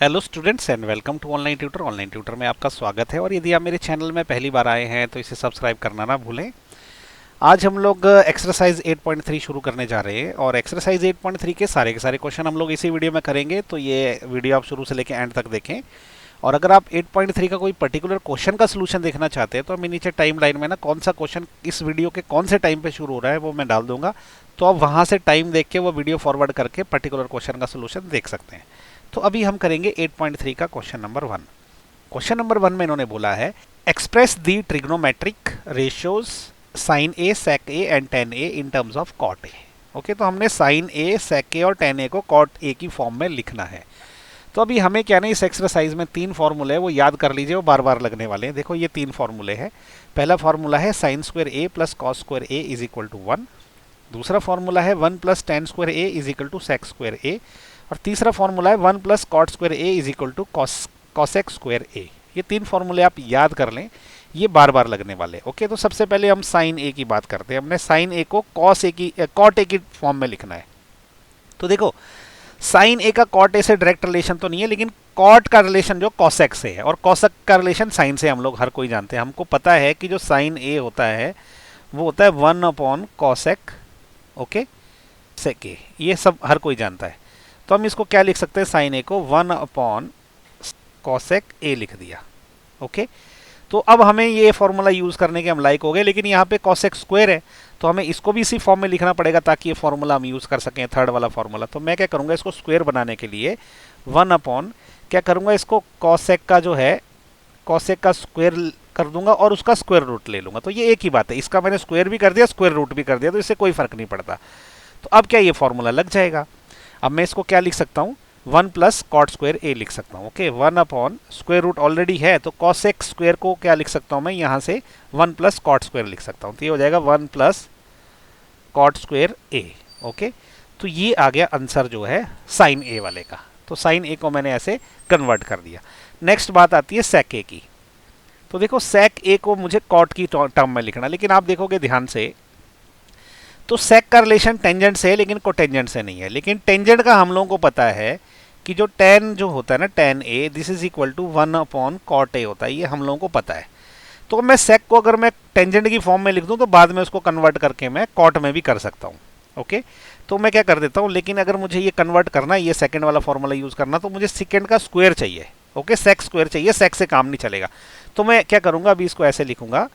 Hello students and welcome to online tutor. Online tutor में आपका स्वागत है और यदि आप मेरे चैनल में पहली बार आए हैं तो इसे सब्सक्राइब करना ना भूलें। आज हम लोग एक्सरसाइज 8.3 शुरू करने जा रहे हैं और एक्सरसाइज 8.3 के सारे क्वेश्चन हम लोग इसी वीडियो में करेंगे, तो ये वीडियो आप शुरू से लेकर एंड तक देखें। और अगर आप 8.3 का कोई पर्टिकुलर क्वेश्चन का सोल्यूशन देखना चाहते हैं तो मैं नीचे टाइम लाइन में ना कौन सा क्वेश्चन इस वीडियो के कौन से टाइम पे शुरू हो रहा है वो मैं डाल दूंगा, तो आप वहां से टाइम देख के वो वीडियो फॉरवर्ड करके पर्टिकुलर क्वेश्चन का सोल्यूशन देख सकते हैं। तो अभी हम करेंगे 8.3 का क्वेश्चन नंबर 1। क्वेश्चन नंबर 1 में इन्होंने बोला है express the trigonometric ratios sine A sec A and tan A in terms of cot A. Okay, तो हमने साइन ए सेक ए और टेन ए को कॉट ए की फॉर्म में लिखना है। तो अभी हमें क्या ना, इस एक्सरसाइज में 3 फॉर्मूले है वो याद कर लीजिए, वो बार बार लगने वाले हैं। देखो ये 3 फॉर्मूले हैं। पहला फॉर्मूला है sine square A plus cos square A is equal to 1। दूसरा फॉर्मूला है 1 plus tan square A is equal to sec square A. और तीसरा फॉर्मूला है 1 plus cot square A is equal to cosec square A. ये 3 फॉर्मूले आप याद कर लें, ये बार बार लगने वाले। ओके, तो सबसे पहले हम साइन ए की बात करते हैं। हमने साइन ए को कॉट ए की फॉर्म में लिखना है। तो देखो साइन ए का कॉट ए से डायरेक्ट रिलेशन तो नहीं है, लेकिन कॉट का रिलेशन जो कॉसेक से है और कॉसेक का रिलेशन साइन से हम लोग हर कोई जानते हैं। हमको पता है कि जो साइन ए होता है वो होता है 1 अपॉन कॉसेक, ओके, सेक ए। ये सब हर कोई जानता है। तो हम इसको क्या लिख सकते हैं, साइन ए को 1 अपॉन कॉसेक ए लिख दिया। ओके, तो अब हमें ये फॉर्मूला यूज करने के हम लायक हो गए, लेकिन यहाँ पे कॉसेक स्क्वायर है तो हमें इसको भी इसी फॉर्म में लिखना पड़ेगा ताकि ये फॉर्मूला हम यूज कर सकें, थर्ड वाला फॉर्मूला। तो मैं क्या करूँगा, इसको स्क्वायर बनाने के लिए 1 अपॉन क्या करूँगा, इसको कॉसेक का जो है कॉसेक का स्क्वायर कर दूंगा और उसका स्क्वायर रूट ले लूंगा। तो ये एक ही बात है, इसका मैंने स्क्वायर भी कर दिया, स्क्वायर रूट भी कर दिया, तो इससे कोई फर्क नहीं पड़ता। तो अब क्या ये फॉर्मूला लग जाएगा। अब मैं इसको क्या लिख सकता हूँ, 1 प्लस कॉट स्क्वायर ए लिख सकता हूँ। Okay, 1 upon square root already है तो कॉसेक स्क्वायर को क्या लिख सकता हूँ मैं, यहाँ से 1 प्लस कॉट स्क्वायर लिख सकता हूँ। तो ये हो जाएगा 1 plus cot square A. Okay, तो ये आ गया आंसर जो है साइन ए वाले का। तो साइन ए को मैंने ऐसे कन्वर्ट कर दिया। नेक्स्ट बात आती है सेक ए की। तो देखो सेक ए को मुझे कॉट की टर्म में लिखना, लेकिन आप देखोगे ध्यान से तो सेक का रिलेशन टेंजेंट से है लेकिन कोटेंजेंट से नहीं है। लेकिन टेंजेंट का हम लोगों को पता है कि जो टेन जो होता है ना, tan A this is equal to 1 upon cot A होता है, ये हम लोगों को पता है। तो मैं सेक को अगर मैं टेंजेंट की फॉर्म में लिख दूं तो बाद में उसको कन्वर्ट करके मैं कॉट में भी कर सकता हूं। ओके, तो मैं क्या कर देता हूं, लेकिन अगर मुझे ये कन्वर्ट करना है, ये सेकंड वाला फॉर्मूला यूज करना, तो मुझे सेकंड का स्क्वायर चाहिए। ओके, सेक स्क्वायर चाहिए, सेक से काम नहीं चलेगा। तो मैं क्या करूंगा, अभी इसको ऐसे लिखूंगा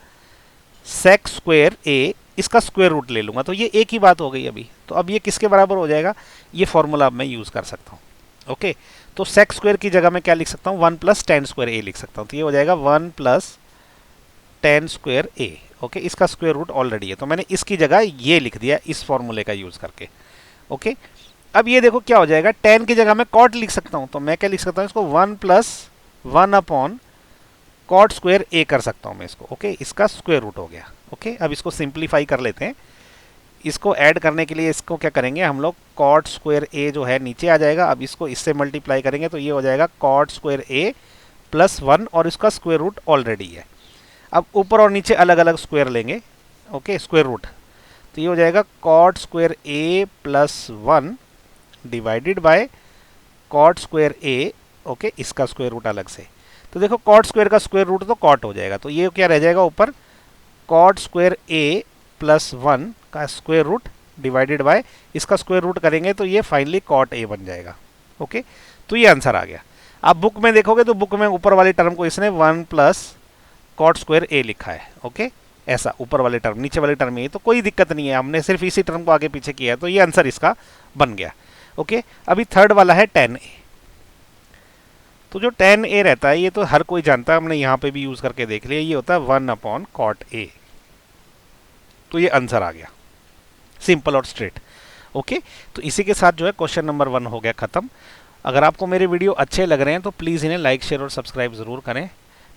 सेक स्क्वायर ए, इसका स्क्वायर रूट ले लूंगा। तो ये एक ही बात हो गई अभी। तो अब ये किसके बराबर हो जाएगा, ये फॉर्मूला अब मैं यूज कर सकता हूँ। ओके, तो सेक स्क्वायर की जगह मैं क्या लिख सकता हूँ, 1 प्लस टेन स्क्वायर ए लिख सकता हूँ। तो ये हो जाएगा 1 plus tan square A. Okay, इसका स्क्वायर रूट ऑलरेडी है तो मैंने इसकी जगह ये लिख दिया इस फॉर्मूले का यूज करके। ओके, अब ये देखो क्या हो जाएगा, टेन की जगह मैं कॉट लिख सकता हूँ। तो मैं क्या लिख सकता हूँ, इसको 1 प्लस 1 अपॉन कॉट स्क्वायर ए कर सकता हूँ मैं इसको। ओके, इसका स्क्वायर रूट हो गया। ओके, अब इसको सिंप्लीफाई कर लेते हैं। इसको ऐड करने के लिए इसको क्या करेंगे हम लोग, कॉट स्क्वायर ए जो है नीचे आ जाएगा। अब इसको इससे मल्टीप्लाई करेंगे तो ये हो जाएगा कॉट स्क्वायर ए प्लस 1 और इसका स्क्वायर रूट ऑलरेडी है। अब ऊपर और नीचे अलग अलग स्क्वायर लेंगे। ओके, स्क्वायर रूट, तो ये हो जाएगा cot square A plus 1 divided by cot square A. Okay, इसका स्क्वायर रूट अलग से। तो देखो कॉट स्क्वायर का स्क्वायर रूट तो कॉट हो जाएगा, तो ये क्या रह जाएगा ऊपर, कॉट स्क्वायर ए प्लस 1 का स्क्वायर रूट डिवाइडेड बाय इसका स्क्वायर रूट करेंगे तो ये फाइनली कॉट ए बन जाएगा। ओके, तो ये आंसर आ गया। आप बुक में देखोगे तो बुक में ऊपर वाली टर्म को इसने 1 प्लस कॉट स्क्वायर ए लिखा है। ओके, ऐसा ऊपर वाले टर्म नीचे वाले टर्म में, तो कोई दिक्कत नहीं है, हमने सिर्फ इसी टर्म को आगे पीछे किया है, तो ये आंसर इसका बन गया। ओके, अभी थर्ड वाला है टेन ए। तो जो टेन ए रहता है ये तो हर कोई जानता है, हमने यहाँ पे भी यूज करके देख लिया, ये होता है 1 अपॉन कॉट ए। तो ये आंसर आ गया, सिंपल और स्ट्रेट। ओके, तो इसी के साथ जो है क्वेश्चन नंबर 1 हो गया खत्म। अगर आपको मेरे वीडियो अच्छे लग रहे हैं तो प्लीज़ इन्हें लाइक शेयर और सब्सक्राइब ज़रूर करें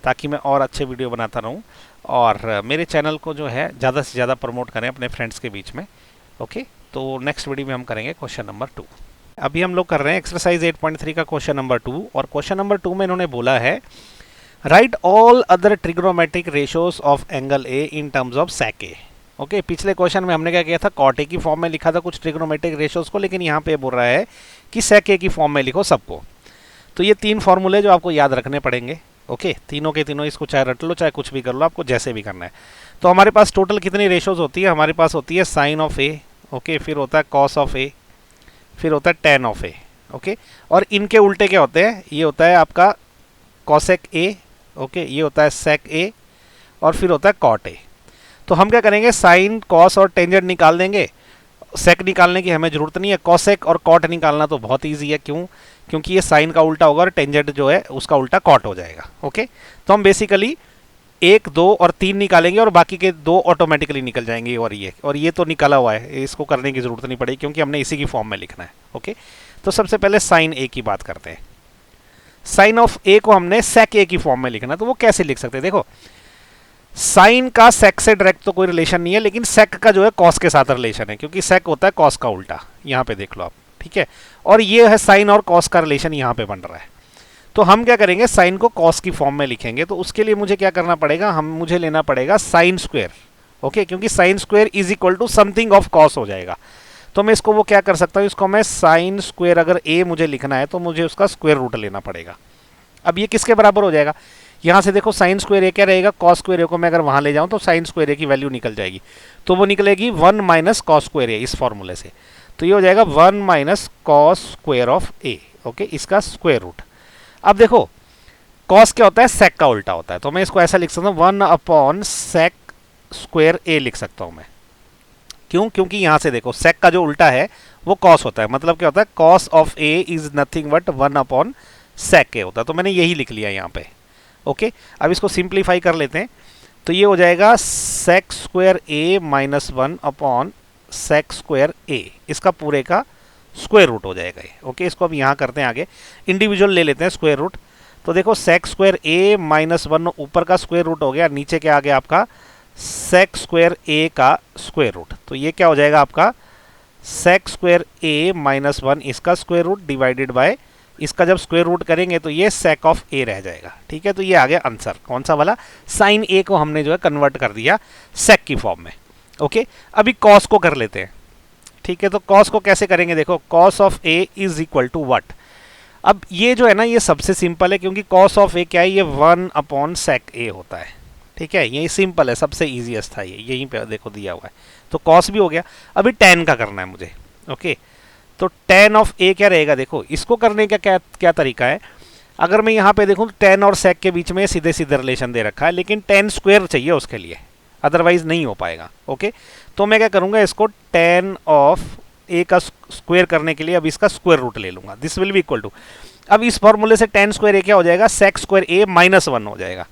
ताकि मैं और अच्छे वीडियो बनाता रहूं, और मेरे चैनल को जो है ज़्यादा से ज़्यादा प्रमोट करें अपने फ्रेंड्स के बीच में। ओके, तो नेक्स्ट वीडियो में हम करेंगे क्वेश्चन नंबर 2। अभी हम लोग कर रहे हैं एक्सरसाइज 8.3 का क्वेश्चन नंबर 2, और क्वेश्चन नंबर 2 में इन्होंने बोला है write all other trigonometric ratios of angle A in terms of sec A. Okay, पिछले क्वेश्चन में हमने क्या किया था, कॉट ए की फॉर्म में लिखा था कुछ ट्रिग्नोमेट्रिक रेशियोज को, लेकिन यहाँ पे बोल रहा है कि सेक ए की फॉर्म में लिखो सबको। तो ये 3 फॉर्मूले जो आपको याद रखने पड़ेंगे। ओके, तीनों के तीनों, इसको चाहे रट लो चाहे कुछ भी कर लो, आपको जैसे भी करना है। तो हमारे पास टोटल कितनी रेशोज होती है? हमारे पास होती है साइन ऑफ ए, ओके, फिर होता है कॉस ऑफ ए, फिर होता है टेन ऑफ ए। ओके, और इनके उल्टे क्या होते हैं? ये होता है आपका कॉसेक ए, ओके, ये होता है सेक ए, और फिर होता है कॉट ए। तो हम क्या करेंगे? साइन, कॉस और टेंजेंट निकाल देंगे। सेक निकालने की हमें जरूरत नहीं है। कॉसेक और कॉट निकालना तो बहुत ईजी है। क्यों? क्योंकि ये साइन का उल्टा होगा और टेंजेंट जो है उसका उल्टा कॉट हो जाएगा। ओके, तो हम बेसिकली 1, 2 और 3 निकालेंगे और बाकी के 2 ऑटोमेटिकली निकल जाएंगे। और ये तो निकाला हुआ है, इसको करने की जरूरत नहीं पड़ेगी क्योंकि हमने इसी की फॉर्म में लिखना है। ओके, तो सबसे पहले साइन ए की बात करते हैं। साइन ऑफ ए को हमने सेक ए की फॉर्म में लिखना है, तो वो कैसे लिख सकते हैं? देखो, साइन का सेक से डायरेक्ट तो कोई रिलेशन नहीं है, लेकिन सेक का जो है कॉस के साथ रिलेशन है, क्योंकि सेक होता है कॉस का उल्टा। यहाँ पे देख लो आप, ठीक है। और ये है साइन और कॉस का रिलेशन यहाँ पे बन रहा है। तो हम क्या करेंगे? साइन को कॉस की फॉर्म में लिखेंगे। तो उसके लिए मुझे क्या करना पड़ेगा? मुझे लेना पड़ेगा साइन स्क्वेयर। ओके, क्योंकि sine square is equal to something of cos हो जाएगा। तो मैं इसको वो क्या कर सकता हूँ? इसको मैं साइन स्क्वेयर, अगर ए मुझे लिखना है तो मुझे उसका स्क्वेयर रूट लेना पड़ेगा। अब ये किसके बराबर हो जाएगा? यहाँ से देखो, साइन स्क्वेयर ए क्या रहेगा? कॉस स्क्वेयर ए को मैं अगर वहाँ ले जाऊँ तो साइन स्क्वेयर ए की वैल्यू निकल जाएगी। तो वो निकलेगी 1 माइनस कॉस स्क्वेयर ए इस फॉर्मूले से। तो ये हो जाएगा 1 minus cos square of A. Okay, इसका स्क्वेयर रूट। अब देखो, कॉस क्या होता है? सेक का उल्टा होता है। तो मैं इसको ऐसा लिख सकता हूँ, 1 अपॉन सेक स्क्वेयर ए लिख सकता हूँ मैं। क्यों? क्योंकि यहाँ से देखो, सेक का जो उल्टा है वो कॉस होता है। मतलब क्या होता है? Cos of A is nothing but 1 upon sec A होता है। तो मैंने यही लिख लिया यहाँ पे। ओके, अब इसको सिंप्लीफाई कर लेते हैं। तो ये हो जाएगा सेक स्क्वेयर ए माइनस 1 अपॉन सेक स्क्वेयर ए, इसका पूरे का स्क्वायर रूट हो जाएगा ये। ओके, इसको अब यहाँ करते हैं आगे, इंडिविजुअल ले लेते हैं स्क्वायर रूट। तो देखो, सेक स्क्वायर ए माइनस 1 ऊपर का स्क्वायर रूट हो गया, नीचे के आगे आपका सेक स्क्वायर ए का स्क्वायर रूट। तो ये क्या हो जाएगा आपका? सेक स्क्वायर ए माइनस 1 इसका स्क्वायर रूट डिवाइडेड बाय इसका जब स्क्वायर रूट करेंगे तो ये सेक ऑफ ए रह जाएगा। ठीक है, तो ये आ गया आंसर। कौन सा वाला? साइन ए को हमने जो है कन्वर्ट कर दिया सेक की फॉर्म में। ओके, अभी कॉस को कर लेते हैं। ठीक है, तो कॉस को कैसे करेंगे? देखो, cos of A is equal to what? अब ये जो है ना, ये सबसे सिंपल है, क्योंकि कॉस ऑफ ए क्या है? ये 1 अपॉन सेक ए होता है। ठीक है, ये सिंपल है, सबसे इजीएस्ट था ये, यहीं पे देखो दिया हुआ है। तो कॉस भी हो गया। अभी टेन का करना है मुझे। ओके, तो टेन ऑफ ए क्या रहेगा? देखो, इसको करने का क्या तरीका है? अगर मैं यहाँ पे देखूँ तो टेन और सेक के बीच में सीधे सीधे रिलेशन दे रखा है, लेकिन टेन स्क्वायर चाहिए उसके लिए, अदरवाइज नहीं हो पाएगा। ओके, तो मैं क्या करूँगा? इसको टेन ऑफ ए का स्क्वायर करने के लिए अब इसका स्क्वायर रूट ले लूंगा। This will be equal to, अब इस फॉर्मूले से टेन स्क्वायर ए क्या हो जाएगा? सेक स्क्वायर ए माइनस 1 हो जाएगा।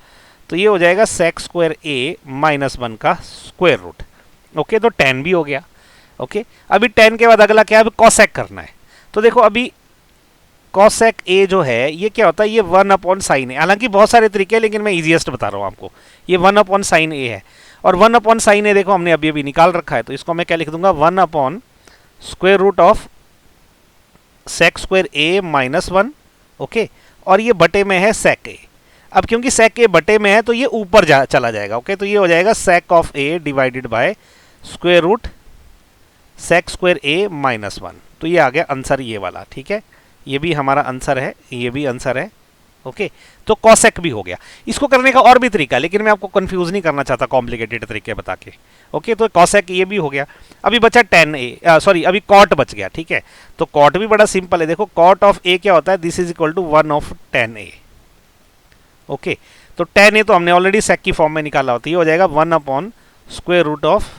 तो ये हो जाएगा सेक स्क्वायर ए माइनस 1 का स्क्वायर रूट। ओके, तो टेन भी हो गया। ओके, अभी टेन के बाद अगला क्या है? अभी कॉसेक करना है। तो देखो, अभी कॉसेक ए जो है ये क्या होता है? ये 1 अपॉन साइन ए। हालांकि बहुत सारे तरीके हैं, लेकिन मैं इजीएस्ट बता रहा हूँ आपको। ये 1 अपॉन साइन ए है, और 1 अपॉन साइन ए देखो हमने अभी अभी निकाल रखा है। तो इसको मैं क्या लिख दूंगा? 1 upon square root of sec square A minus 1। Okay, और ये बटे में है सेक ए। अब क्योंकि सेक ए बटे में है तो ये ऊपर चला जाएगा। ओके, तो ये हो जाएगा sec of A divided by square root sec square A minus 1। तो ये आ गया आंसर ये वाला। ठीक है, ये भी हमारा आंसर है, ये भी आंसर है। ओके, तो कॉसेक भी हो गया। इसको करने का और भी तरीका है, लेकिन मैं आपको कंफ्यूज नहीं करना चाहता कॉम्प्लिकेटेड तरीके बता के। ओके, तो कॉसेक ये भी हो गया। अभी बचा टेन ए, सॉरी अभी कॉट बच गया। ठीक है, तो कॉट भी बड़ा सिंपल है। देखो, कॉट ऑफ ए क्या होता है? This is equal to 1 of tan A. Okay, तो टेन ए तो हमने ऑलरेडी सेक की फॉर्म में निकाला होता है। ये हो जाएगा 1 upon square root of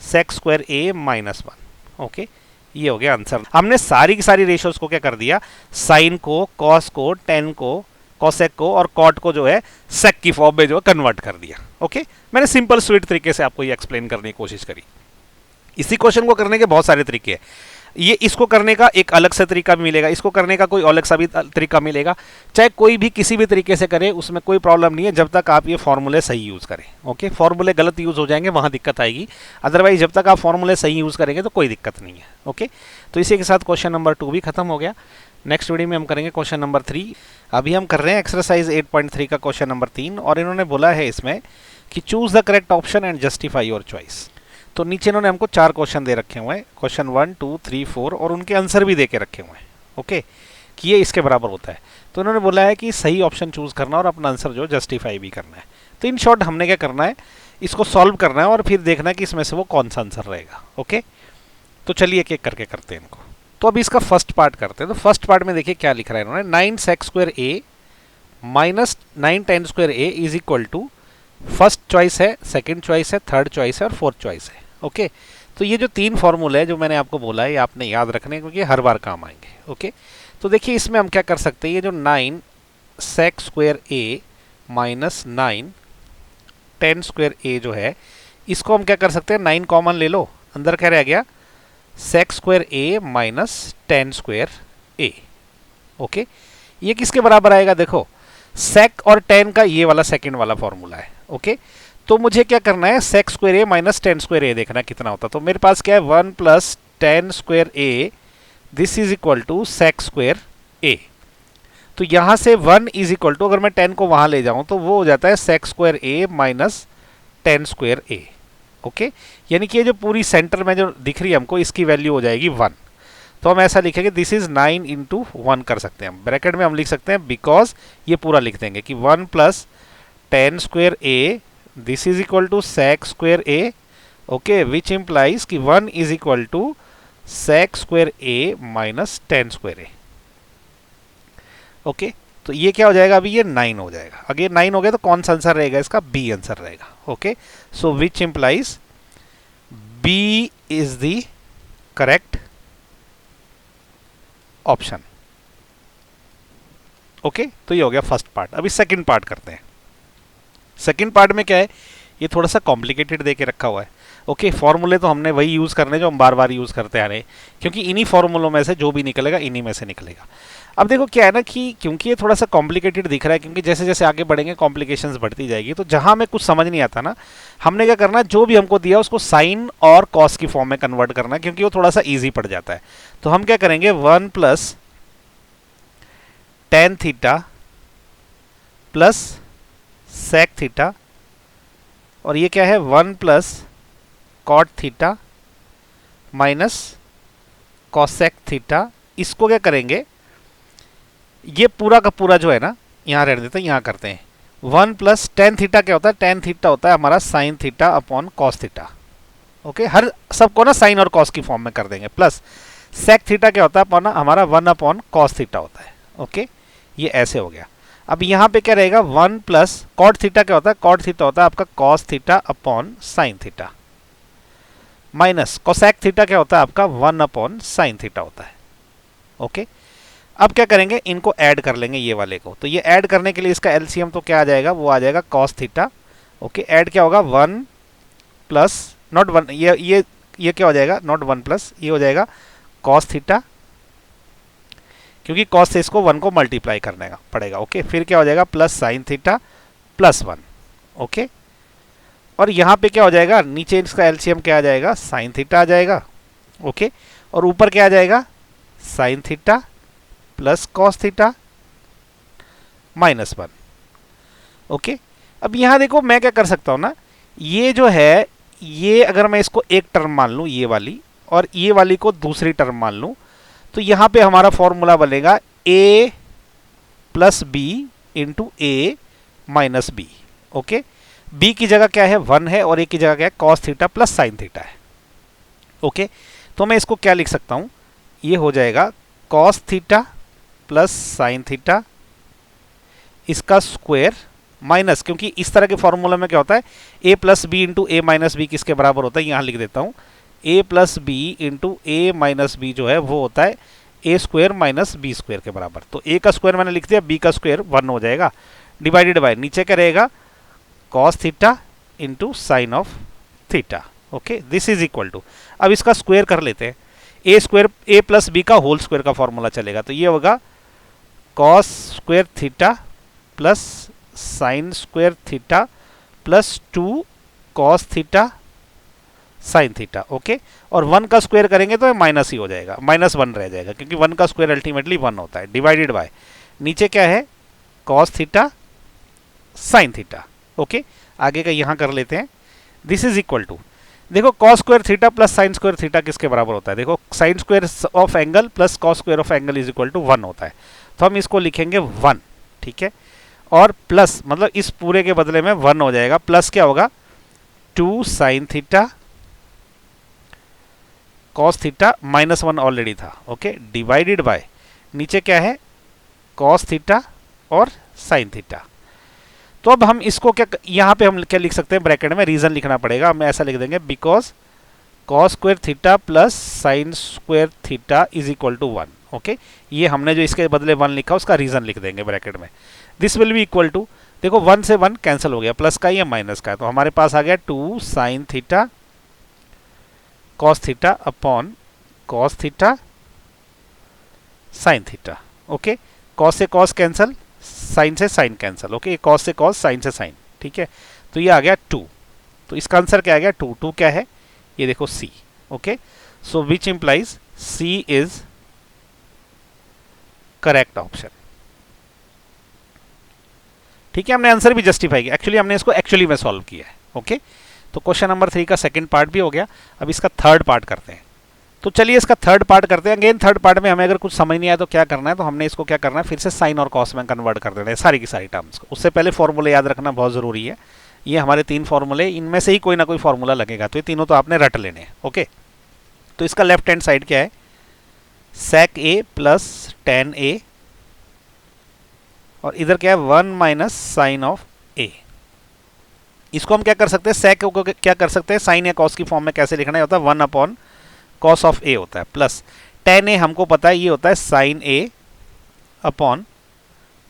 sec square A minus 1। Okay, ये हो गया आंसर। हमने सारी की सारी रेशियोज को क्या कर दिया? साइन को, कॉस को, टेन को, कॉसेक को और कॉट को जो है सेक की फॉर्म में जो है कन्वर्ट कर दिया। ओके, मैंने सिंपल स्वीट तरीके से आपको ये एक्सप्लेन करने की कोशिश करी। इसी क्वेश्चन को करने के बहुत सारे तरीके हैं। ये इसको करने का एक अलग से तरीका भी मिलेगा, इसको करने का कोई अलग सा भी तरीका मिलेगा। चाहे कोई भी किसी भी तरीके से करे, उसमें कोई प्रॉब्लम नहीं है, जब तक आप ये फॉर्मूले सही यूज़ करें। ओके, फॉर्मूले गलत यूज़ हो जाएंगे, वहाँ दिक्कत आएगी। अदरवाइज जब तक आप फॉर्मूले सही यूज़ करेंगे तो कोई दिक्कत नहीं है। ओके, तो इसी के साथ क्वेश्चन नंबर 2 भी खत्म हो गया। नेक्स्ट वीडियो में हम करेंगे क्वेश्चन नंबर 3। अभी हम कर रहे हैं एक्सरसाइज 8.3 का क्वेश्चन नंबर 3, और इन्होंने बोला है इसमें कि choose the correct option and justify your choice. तो नीचे इन्होंने हमको 4 क्वेश्चन दे रखे हुए हैं, क्वेश्चन 1, 2, 3, 4, और उनके आंसर भी दे के रखे हुए हैं। ओके, कि ये इसके बराबर होता है। तो इन्होंने बोला है कि सही ऑप्शन चूज करना और अपना आंसर जो जस्टिफाई भी करना है। तो इन शॉर्ट हमने क्या करना है, इसको सॉल्व करना है और फिर देखना है कि इसमें से वो कौन सा आंसर रहेगा। ओके, तो चलिए एक एक करके करते हैं इनको। तो अभी इसका फर्स्ट पार्ट करते हैं। तो फर्स्ट पार्ट में देखिए क्या लिख रहा है इन्होंने, 9 sec² a minus 9 tan² a is equal to, first choice है, सेकंड चॉइस है, थर्ड चॉइस है और फोर्थ चॉइस है। ओके, तो ये जो तीन फॉर्मूला है जो मैंने आपको बोला है, ये आपने याद रखने क्योंकि हर बार काम आएंगे। ओके, तो देखिए इसमें हम क्या कर सकते हैं, ये जो 9 sec² a minus 9 tan² a जो है, इसको हम क्या कर सकते हैं, 9 कॉमन ले लो, अंदर क्या रह गया, sec² a minus tan² a। Okay, ये किसके बराबर आएगा, देखो sec और tan का ये वाला सेकंड वाला फॉर्मूला है। ओके, तो मुझे क्या करना है, sec² a minus tan² a देखना कितना होता है। तो मेरे पास क्या है, 1 plus tan² a, this is equal to sec² a। तो यहां से 1 इज इक्वल टू, अगर मैं 10 को वहां ले जाऊं तो वो हो जाता है sec² a minus tan² a। Okay, यानी कि ये जो पूरी सेंटर में जो दिख रही है हमको, इसकी वैल्यू हो जाएगी 1। तो हम ऐसा लिखेंगे, दिस इज 9 इंटू 1 कर सकते हैं हम, ब्रैकेट में हम लिख सकते हैं, बिकॉज ये पूरा लिख देंगे कि 1 plus tan² a, this is equal to sec² a। Okay, which implies कि 1 is equal to sec² a minus tan² a। Okay, तो ये क्या हो जाएगा, अभी ये 9 हो जाएगा। अगर 9 हो गया तो कौन सा आंसर रहेगा, इसका बी आंसर रहेगा। Okay, so which implies B is the correct option. Okay, तो ये हो गया फर्स्ट पार्ट। अभी सेकंड पार्ट करते हैं। सेकंड पार्ट में क्या है, ये थोड़ा सा कॉम्प्लिकेटेड दे के रखा हुआ है। ओके, फॉर्मूले तो हमने वही यूज करने जो हम बार बार यूज करते आ रहे हैं, क्योंकि इन्हीं फॉर्मूलों में से जो भी निकलेगा इन्हीं में से निकलेगा। अब देखो क्या है ना कि क्योंकि ये थोड़ा सा कॉम्प्लिकेटेड दिख रहा है, क्योंकि जैसे जैसे आगे बढ़ेंगे कॉम्प्लिकेशंस बढ़ती जाएगी, तो जहां हमें कुछ समझ नहीं आता ना, हमने क्या करना है, जो भी हमको दिया उसको साइन और कॉस की फॉर्म में कन्वर्ट करना है, क्योंकि वो थोड़ा सा ईजी पड़ जाता है। तो हम क्या करेंगे, 1 plus tan theta plus sec theta, और ये क्या है, 1 plus cot theta minus cosec theta. इसको क्या करेंगे, ये पूरा का पूरा जो है ना, यहां रहने देते हैं, यहां करते हैं। 1 प्लस tan थीटा क्या होता है, tan थीटा होता है हमारा sin theta upon cos theta. Okay, हर सबको ना साइन और cos की फॉर्म में कर देंगे। प्लस sec थीटा क्या होता है, अपॉन हमारा 1 अपॉन cos थीटा होता है। ओके, ये ऐसे हो गया। अब यहाँ पे क्या रहेगा, 1 प्लस cot थीटा क्या होता है, cot थीटा होता है आपका cos theta upon sin theta, minus cosec theta क्या होता है आपका 1 अपॉन sin थीटा होता है। ओके, अब क्या करेंगे, इनको ऐड कर लेंगे ये वाले को। तो ये ऐड करने के लिए इसका एलसीएम तो क्या आ जाएगा, वो आ जाएगा cos थीटा। ओके, ऐड क्या होगा, 1 प्लस नॉट 1, ये क्या हो जाएगा, नॉट 1 प्लस, ये हो जाएगा cos थीटा, क्योंकि cos से इसको 1 को मल्टीप्लाई करने का पड़ेगा। ओके, फिर क्या हो जाएगा, plus sin theta plus 1। Okay, और यहाँ पे क्या हो जाएगा, नीचे इसका एलसीएम क्या आ जाएगा, sin थीटा आ जाएगा। ओके, और ऊपर क्या आ जाएगा, sin theta plus cos theta minus 1। Okay, अब यहां देखो मैं क्या कर सकता हूं ना, ये जो है, ये अगर मैं इसको एक टर्म मान लूं ये वाली, और ये वाली को दूसरी टर्म मान लूं, तो यहां पे हमारा फॉर्मूला बनेगा a plus B into a minus B. Okay, b की जगह क्या है, 1 है, और a की जगह क्या है, cos theta plus sin theta है। ओके, तो मैं इसको क्या लिख सकता हूं, ये हो जाएगा cos theta plus sin theta, इसका स्क्वायर माइनस, क्योंकि इस तरह के फॉर्मूला में क्या होता है, a plus B into A minus B किसके बराबर होता है, यहां लिख देता हूं, a plus B into A minus B जो है वो होता है a square minus B square के बराबर। तो a का स्क्वायर मैंने लिख दिया, b का स्क्वायर 1 हो जाएगा, डिवाइडेड बाय नीचे क्या रहेगा, cos theta into sine of theta. Okay, this is equal to, अब इसका स्क्वायर कर लेते हैं, a square a plus B का होल स्क्वायर का फॉर्मूला चलेगा, तो ये होगा cos square theta plus sine square theta plus 2 cos theta sine theta. Okay, और 1 का स्क्वायर करेंगे तो माइनस ही हो जाएगा, माइनस 1 रह जाएगा, क्योंकि 1 का स्क्वायर अल्टीमेटली 1 होता है, डिवाइडेड बाय नीचे क्या है, cos theta sine theta. Okay, आगे का यहां कर लेते हैं, दिस इज इक्वल टू, देखो cos square theta plus sine square theta किसके बराबर होता है? देखो sine square of angle plus cos square of angle is equal to 1 होता है, तो हम इसको लिखेंगे 1, ठीक है। और प्लस मतलब इस पूरे के बदले में 1 हो जाएगा, प्लस क्या होगा 2 sign theta cos theta -1 already था, ओके, डिवाइडेड बाय नीचे क्या है कॉस थीटा और साइन थीटा। तो अब हम इसको क्या यहाँ पे हम क्या लिख सकते हैं, ब्रैकेट में रीजन लिखना पड़ेगा, हम ऐसा लिख देंगे because cos square theta plus sine square theta is equal to 1, okay. ये हमने जो इसके बदले 1 लिखा उसका रीजन लिख देंगे ब्रैकेट में। This will be equal to, देखो 1 से 1 कैंसिल हो गया, प्लस का या माइनस का है, तो हमारे पास आ गया 2 sign theta cos theta upon cos theta sine theta, okay. Cos से कॉस कैंसिल, साइन से साइन कैंसिल, ओके, कॉस से कॉस साइन से साइन, ठीक है। तो ये आ गया 2, तो इसका आंसर क्या आ गया 2, 2 क्या है ये देखो C, okay. So which implies C is correct option, ठीक है। हमने आंसर भी जस्टिफाई किया, एक्चुअली हमने इसको एक्चुअली में सॉल्व किया है, ओके। तो क्वेश्चन नंबर 3 का सेकंड पार्ट भी हो गया, अब इसका थर्ड पार्ट करते हैं। तो चलिए इसका थर्ड पार्ट करते हैं। अगेन थर्ड पार्ट में हमें अगर कुछ समझ नहीं आया तो क्या करना है, तो हमने इसको क्या करना है फिर से साइन और कॉस में कन्वर्ट कर देना है सारी की सारी टर्म्स को। उससे पहले फॉर्मूले याद रखना बहुत ज़रूरी है। ये हमारे 3 फॉर्मूले, इनमें से ही कोई ना कोई फॉर्मूला लगेगा, तो ये तीनों तो आपने रट लेने हैं, ओके। तो इसका लेफ्ट हैंड साइड क्या है sec a plus tan a, और इधर क्या है 1 माइनस साइन ऑफ a। इसको हम क्या कर सकते हैं, sec को क्या कर सकते हैं साइन या कॉस की फॉर्म में कैसे लिखना है, होता है 1 अपॉन कॉस ऑफ a होता है, प्लस tan a हमको पता है ये होता है sine a upon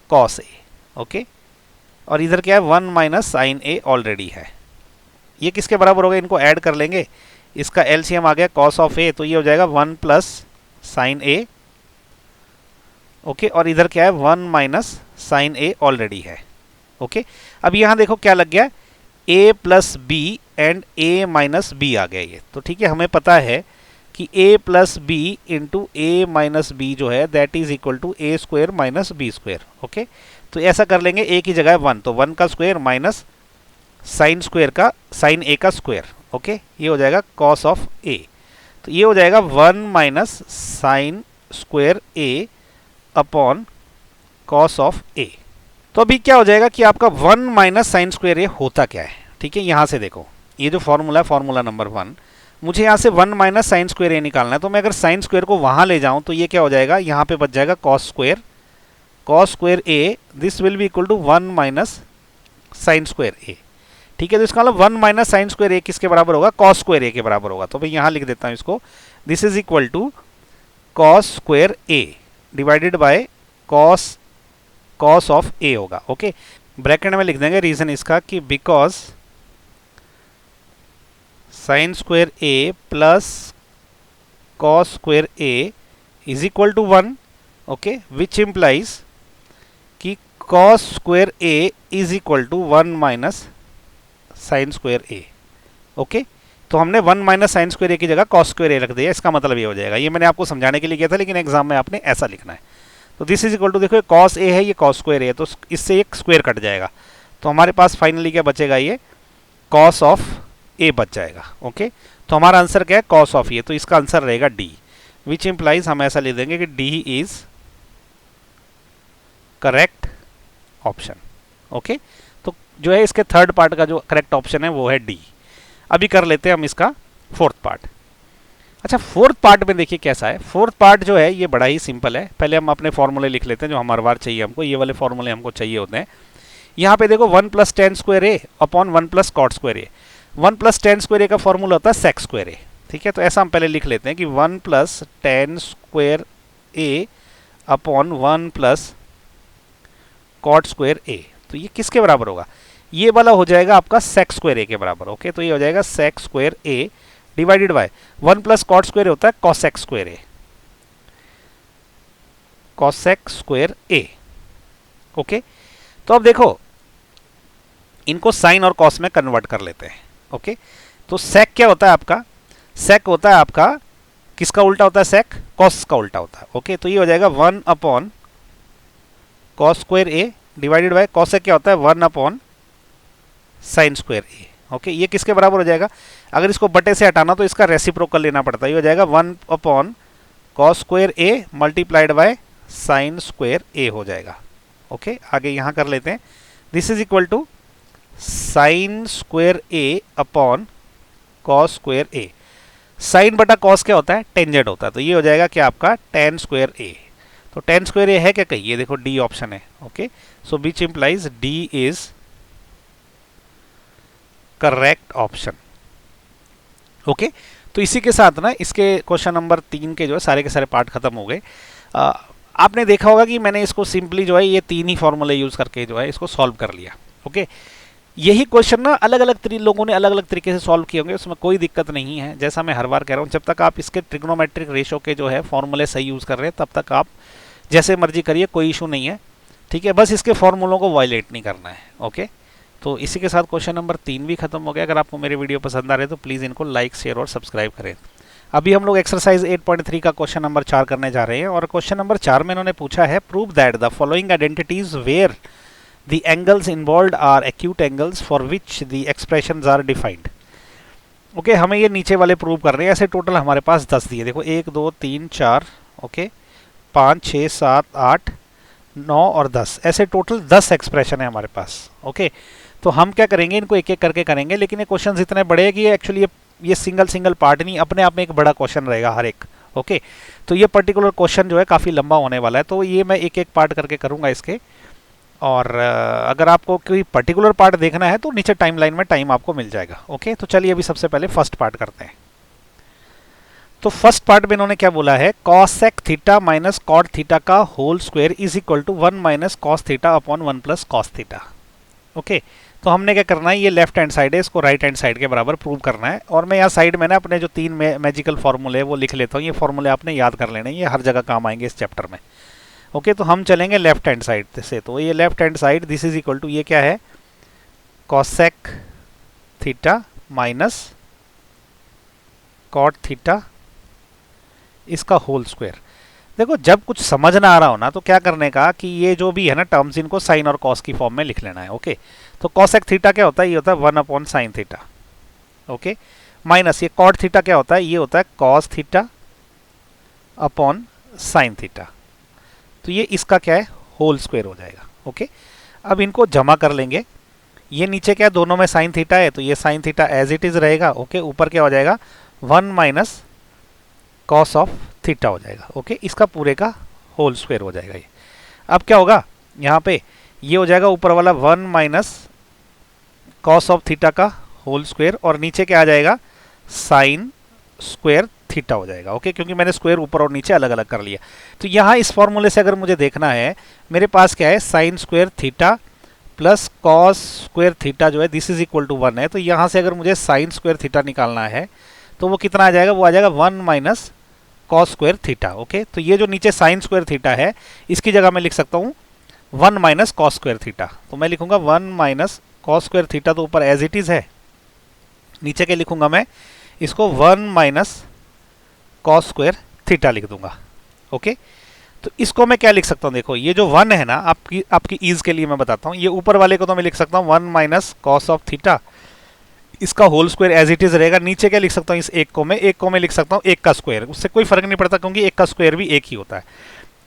cos a, okay. और इधर क्या है 1 माइनस साइन a ऑलरेडी है। ये किसके बराबर होगा, इनको ऐड कर लेंगे, इसका एलसीएम आ गया कॉस ऑफ a, तो ये हो जाएगा 1 प्लस साइन a, ओके। और इधर क्या है 1 माइनस साइन a ऑलरेडी है, ओके। अब यहाँ देखो क्या लग गया a plus B and a minus B आ गया ये, तो ठीक है। हमें पता है कि a plus B into a minus B जो है that is equal to a square minus B square, okay. तो ऐसा कर लेंगे a की जगह 1, तो 1 का स्क्वायर माइनस साइन स्क्वायर का साइन a का स्क्वायर, ओके। ये हो जाएगा कॉस ऑफ a, तो ये हो जाएगा 1 minus sine square a upon cos of a। तो अभी क्या हो जाएगा कि आपका 1 माइनस साइन स्क्वायर a होता क्या है, ठीक है। यहाँ से देखो ये जो फॉर्मूला है फॉर्मूला नंबर 1, मुझे यहाँ से 1 माइनस साइन स्क्वायर a निकालना है, तो मैं अगर साइन स्क्वायर को वहाँ ले जाऊँ तो ये क्या हो जाएगा, यहाँ पे बच जाएगा cos square a, this will be equal to 1 minus sine square a, ठीक है। तो इसका मतलब 1 माइनस साइन स्क्वायर a किसके बराबर होगा, कॉस स्क्वायर a के बराबर होगा। तो भाई यहाँ लिख देता हूँ इसको, this is equal to cos square a divided by cos of a होगा, ओके। ब्रैकेट में लिख देंगे रीजन इसका कि because sine square a plus cos square a is equal to 1, okay, which implies कि cos square a is equal to 1 minus sine square a, okay. तो हमने 1 minus sine square a की जगह कॉस स्क्वायर a रख दिया, इसका मतलब ये हो जाएगा। ये मैंने आपको समझाने के लिए किया था, लेकिन एग्जाम में आपने ऐसा लिखना है। तो दिस इज इक्वल टू, देखो कॉस a है, ये कॉस स्क्वायर a है, तो इससे एक स्क्वायर कट जाएगा, तो हमारे पास फाइनली क्या बचेगा, ये कॉस ऑफ a बच जाएगा, ओके। तो हमारा आंसर क्या है कॉस ऑफ a, तो इसका आंसर रहेगा डी, विच इम्प्लाइज हम ऐसा लिख देंगे कि D is correct option, okay. तो जो है इसके थर्ड पार्ट का जो करेक्ट ऑप्शन है वो है डी। अभी कर लेते हैं हम इसका फोर्थ पार्ट। अच्छा, फोर्थ पार्ट में देखिए कैसा है। फोर्थ पार्ट जो है ये बड़ा ही सिंपल है। पहले हम अपने फॉर्मूले लिख लेते हैं जो हमारे बार चाहिए हमको, ये वाले फॉर्मूले हमको चाहिए होते हैं। यहाँ पे देखो 1 plus tan square A upon 1 plus cot square A. 1 plus tan square ए का फॉर्मूला होता है सेक स्क्वायर ए, ठीक है। तो ऐसा हम पहले लिख लेते हैं कि 1 plus tan square A upon 1 plus cot square A. तो ये किसके बराबर होगा, ये वाला हो जाएगा आपका सेक स्क्वायर ए के बराबर, ओके। तो ये हो जाएगा sec square A divided by 1 plus cot square होता है cosec square A, cosec square A, okay. तो अब देखो इनको साइन और कॉस में कन्वर्ट कर लेते हैं, ओके। तो सेक क्या होता है आपका, सेक होता है आपका किसका उल्टा होता है, सेक कॉस का उल्टा होता है, ओके। तो ये हो जाएगा 1 upon cos square A divided bye cosec क्या होता है 1 upon sign square A, okay, ये किसके बराबर हो जाएगा, अगर इसको बटे से हटाना तो इसका रेसिप्रोकल लेना पड़ता है, ये हो जाएगा 1 upon cos square A multiplied by sine square A हो जाएगा। ओके, आगे यहाँ कर लेते हैं, this is equal to sine square A upon cos square A. Sine बटा कॉस क्या होता है, टेंजेंट होता है, तो ये हो जाएगा क्या आपका टेन स्क्वायर ए। तो टेन स्क्वायर ए है क्या कहीं, ये देखो डी ऑप्शन है। Okay, so which implies D is correct option. Okay, तो इसी के साथ ना इसके क्वेश्चन नंबर 3 के जो है सारे के सारे पार्ट खत्म हो गए। आपने देखा होगा कि मैंने इसको सिंपली जो है ये 3 ही फॉर्मूले यूज करके जो है इसको सॉल्व कर लिया। ओके, यही क्वेश्चन ना अलग अलग लोगों ने अलग अलग तरीके से सॉल्व किए होंगे, उसमें कोई दिक्कत नहीं है। जैसा मैं हर बार कह रहा हूँ, जब तक आप इसके ट्रिग्नोमेट्रिक रेशो के जो है फॉर्मूले सही यूज़ कर रहे हैं तब तक आप जैसे मर्जी करिए, कोई इशू नहीं है। ठीक है, बस इसके फॉर्मूलों को वायलेट नहीं करना है। ओके, तो इसी के साथ क्वेश्चन नंबर 3 भी खत्म हो गया। अगर आपको मेरे वीडियो पसंद आ रहे तो प्लीज़ इनको लाइक, शेयर और सब्सक्राइब करें। अभी हम लोग एक्सरसाइज 8.3 का क्वेश्चन नंबर 4 करने जा रहे हैं, और क्वेश्चन नंबर 4 में इन्होंने पूछा है, prove that the following identities where the angles involved are acute angles for which the expressions are defined। Okay, हमें ये नीचे वाले प्रूव कर रहे हैं। ऐसे टोटल हमारे पास 10 दिए, देखो 1 2 3 4 ओके 5 6 7 8 9 और 10, ऐसे टोटल 10 एक्सप्रेशन है हमारे पास। ओके, तो हम क्या करेंगे, इनको एक एक करके करेंगे, लेकिन ये क्वेश्चन इतने बड़े हैं कि एक्चुअली ये सिंगल पार्ट नहीं, अपने आप में एक बड़ा क्वेश्चन रहेगा हर एक। ओके, तो ये पर्टिकुलर क्वेश्चन जो है काफ़ी लंबा होने वाला है, तो ये मैं एक एक पार्ट करके करूँगा इसके। और अगर आपको कोई पर्टिकुलर पार्ट देखना है तो नीचे टाइमलाइन में टाइम आपको मिल जाएगा। ओके, तो चलिए अभी सबसे पहले फर्स्ट पार्ट करते हैं। तो फर्स्ट पार्ट में इन्होंने क्या बोला है, cosec theta minus cot theta का whole square is equal to 1 minus cos theta upon 1 plus cos theta. Okay, तो हमने क्या करना है, ये लेफ्ट हैंड साइड है, इसको राइट हैंड साइड के बराबर प्रूव करना है। और मैं यहाँ साइड में ना अपने जो 3 मैजिकल फॉर्मूले वो लिख लेता हूँ। ये फॉर्मूले आपने याद कर लेने, ये हर जगह काम आएंगे इस चैप्टर में। ओके, तो हम चलेंगे लेफ्ट हैंड साइड से, तो ये left hand side this is equal to, ये क्या है, cosec theta minus cot theta इसका होल स्क्वायर। देखो, जब कुछ समझ ना आ रहा हो ना तो क्या करने का कि ये जो भी है ना टर्म्स, इनको साइन और कॉस की फॉर्म में लिख लेना है। ओके, तो कॉसेक थीटा क्या होता है, ये होता है 1 upon sine theta. Okay, minus ये कॉट थीटा क्या होता है, ये होता है cos theta upon sine theta. तो ये इसका क्या है, होल स्क्वायर हो जाएगा। ओके, अब इनको जमा कर लेंगे, ये नीचे क्या है, दोनों में साइन थीटा है, तो ये sine theta as it is रहेगा। ओके, ऊपर क्या हो जाएगा, 1 माइनस कॉस ऑफ थीटा हो जाएगा। ओके, इसका पूरे का होल स्क्वायर हो जाएगा ये। अब क्या होगा, यहाँ पे ये हो जाएगा ऊपर वाला 1 माइनस कॉस ऑफ थीटा का होल स्क्वायर, और नीचे क्या आ जाएगा, साइन स्क्वायर थीटा हो जाएगा। ओके, क्योंकि मैंने स्क्वायर ऊपर और नीचे अलग अलग कर लिया। तो यहाँ इस फॉर्मूले से अगर मुझे देखना है, मेरे पास क्या है, sine square theta plus cos square theta जो है दिस इज इक्वल टू 1 है। तो यहाँ से अगर मुझे साइन स्क्वायर थीटा निकालना है तो वो कितना आ जाएगा, वो आ जाएगा 1 minus cos square theta. Okay, तो ये जो नीचे साइन स्क्वायर थीटा है इसकी जगह मैं लिख सकता हूँ 1 माइनस कॉस स्क्वायर थीटा। तो मैं लिखूंगा 1 माइनस कॉस स्क्वायर थीटा, तो ऊपर एज इट इज है, नीचे के लिखूंगा मैं इसको 1 माइनस कॉस स्क्वायर थीटा लिख दूंगा। ओके, तो इसको मैं क्या लिख सकता हूँ, देखो ये जो 1 है ना, आपकी ईज के लिए मैं बताता हूँ, ये ऊपर वाले को तो मैं लिख सकता हूँ 1 माइनस कॉस ऑफ थीटा, इसका whole square as it is रहेगा। नीचे क्या लिख सकता हूँ, इस एक को मैं लिख सकता हूँ 1 का स्क्वायर, उससे कोई फर्क नहीं पड़ता क्योंकि 1 का स्क्वायर भी 1 ही होता है,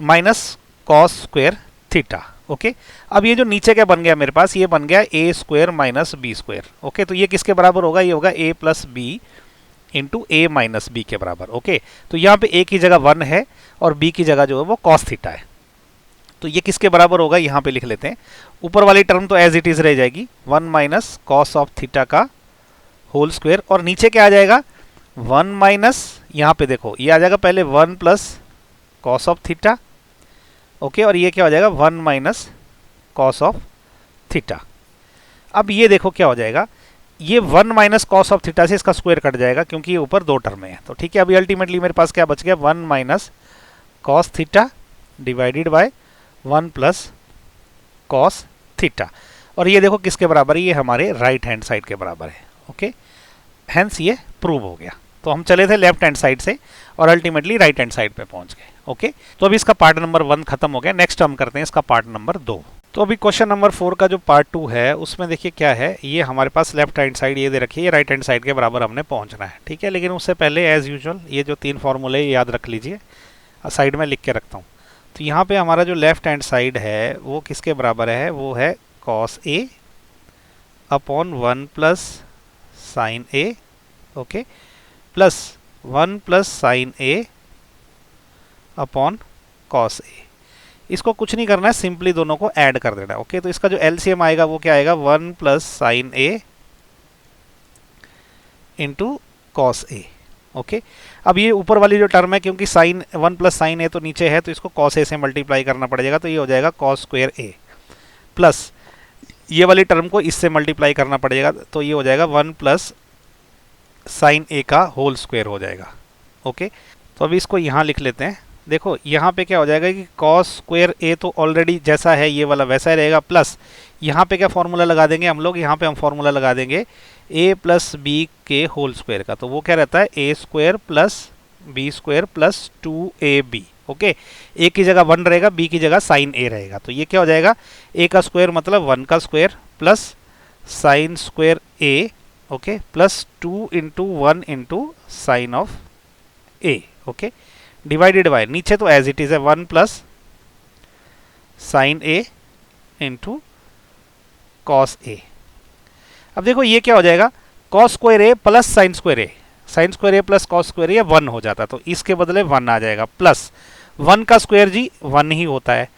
minus cos square theta. Okay, अब ये जो नीचे क्या बन गया मेरे पास, ये बन गया A square minus B square. Okay, तो ये किसके बराबर होगा, ये होगा A plus B into A minus B के बराबर। ओके, तो यहाँ पे ए की जगह 1 है और बी की जगह जो है वो कॉस थीटा है, तो ये किसके बराबर होगा, यहाँ पे लिख लेते हैं। ऊपर वाली टर्म तो एज इट इज रह जाएगी 1 माइनस कॉस ऑफ थीटा का होल स्क्वायर, और नीचे क्या आ जाएगा 1 माइनस, यहाँ पे देखो ये आ जाएगा पहले 1 plus cos of theta. Okay, और ये क्या हो जाएगा 1 माइनस कॉस ऑफ थीटा। अब ये देखो क्या हो जाएगा, ये 1 माइनस कॉस ऑफ थीटा से इसका स्क्वायर कट जाएगा क्योंकि ये ऊपर 2 टर्में हैं। तो ठीक है, अभी अल्टीमेटली मेरे पास क्या बच गया, 1 minus cos theta divided by 1 plus cos theta, और ये देखो किसके बराबर है, ये हमारे राइट हैंड साइड के बराबर है। ओके, हेंस ये प्रूव हो गया। तो हम चले थे लेफ्ट हैंड साइड से और अल्टीमेटली राइट हैंड साइड पे पहुंच गए। ओके, तो अभी इसका पार्ट नंबर 1 खत्म हो गया। नेक्स्ट हम करते हैं इसका पार्ट नंबर 2। तो अभी क्वेश्चन नंबर 4 का जो पार्ट 2 है उसमें देखिए क्या है, ये हमारे पास लेफ्ट हैंड साइड ये दे रखी है, ये राइट हैंड साइड के बराबर हमने पहुंचना है, ठीक है। लेकिन उससे पहले एज यूजुअल ये जो 3 फॉर्मूले याद रख लीजिए, साइड में लिख के रखता हूँ। तो यहाँ पे हमारा जो लेफ्ट हैंड साइड है वो किसके बराबर है, वो है cos A upon 1 plus sine A, okay, plus 1 plus sine A upon cos ए। इसको कुछ नहीं करना है, सिंपली दोनों को ऐड कर देना है, ओके। तो इसका जो एलसीएम आएगा वो क्या आएगा, 1 plus sine A into cos A, okay. अब ये ऊपर वाली जो टर्म है, क्योंकि साइन 1 प्लस साइन ए तो नीचे है, तो इसको कॉस ए से मल्टीप्लाई करना पड़ेगा, तो ये हो जाएगा कॉस स्क्वायर ए, प्लस ये वाली टर्म को इससे मल्टीप्लाई करना पड़ेगा, तो ये हो जाएगा 1 प्लस साइन ए का होल स्क्वायर हो जाएगा, ओके। तो अभी इसको यहाँ लिख लेते हैं। देखो यहाँ पे क्या हो जाएगा कि कॉस स्क्वायर ए तो ऑलरेडी जैसा है ये वाला वैसा ही रहेगा, प्लस यहाँ पे क्या फॉर्मूला लगा देंगे हम लोग, यहाँ पे हम फॉर्मूला लगा देंगे ए प्लस बी के होल स्क्वायर का, तो वो क्या रहता है A square plus B square plus 2ab, okay. A की जगह 1 रहेगा, बी की जगह साइन ए रहेगा, तो ये क्या हो जाएगा, ए का स्क्वायर मतलब 1 का square plus sine square A, okay, plus 2 into 1 into sine of A, okay, divided by नीचे तो एज इट इज है 1 plus sine A into cos ए। अब देखो ये क्या हो जाएगा, cos square A plus sine square A, sign square A plus cos square ए 1 हो जाता, तो इसके बदले 1 आ जाएगा, प्लस 1 का स्क्वायर जी 1 ही होता है,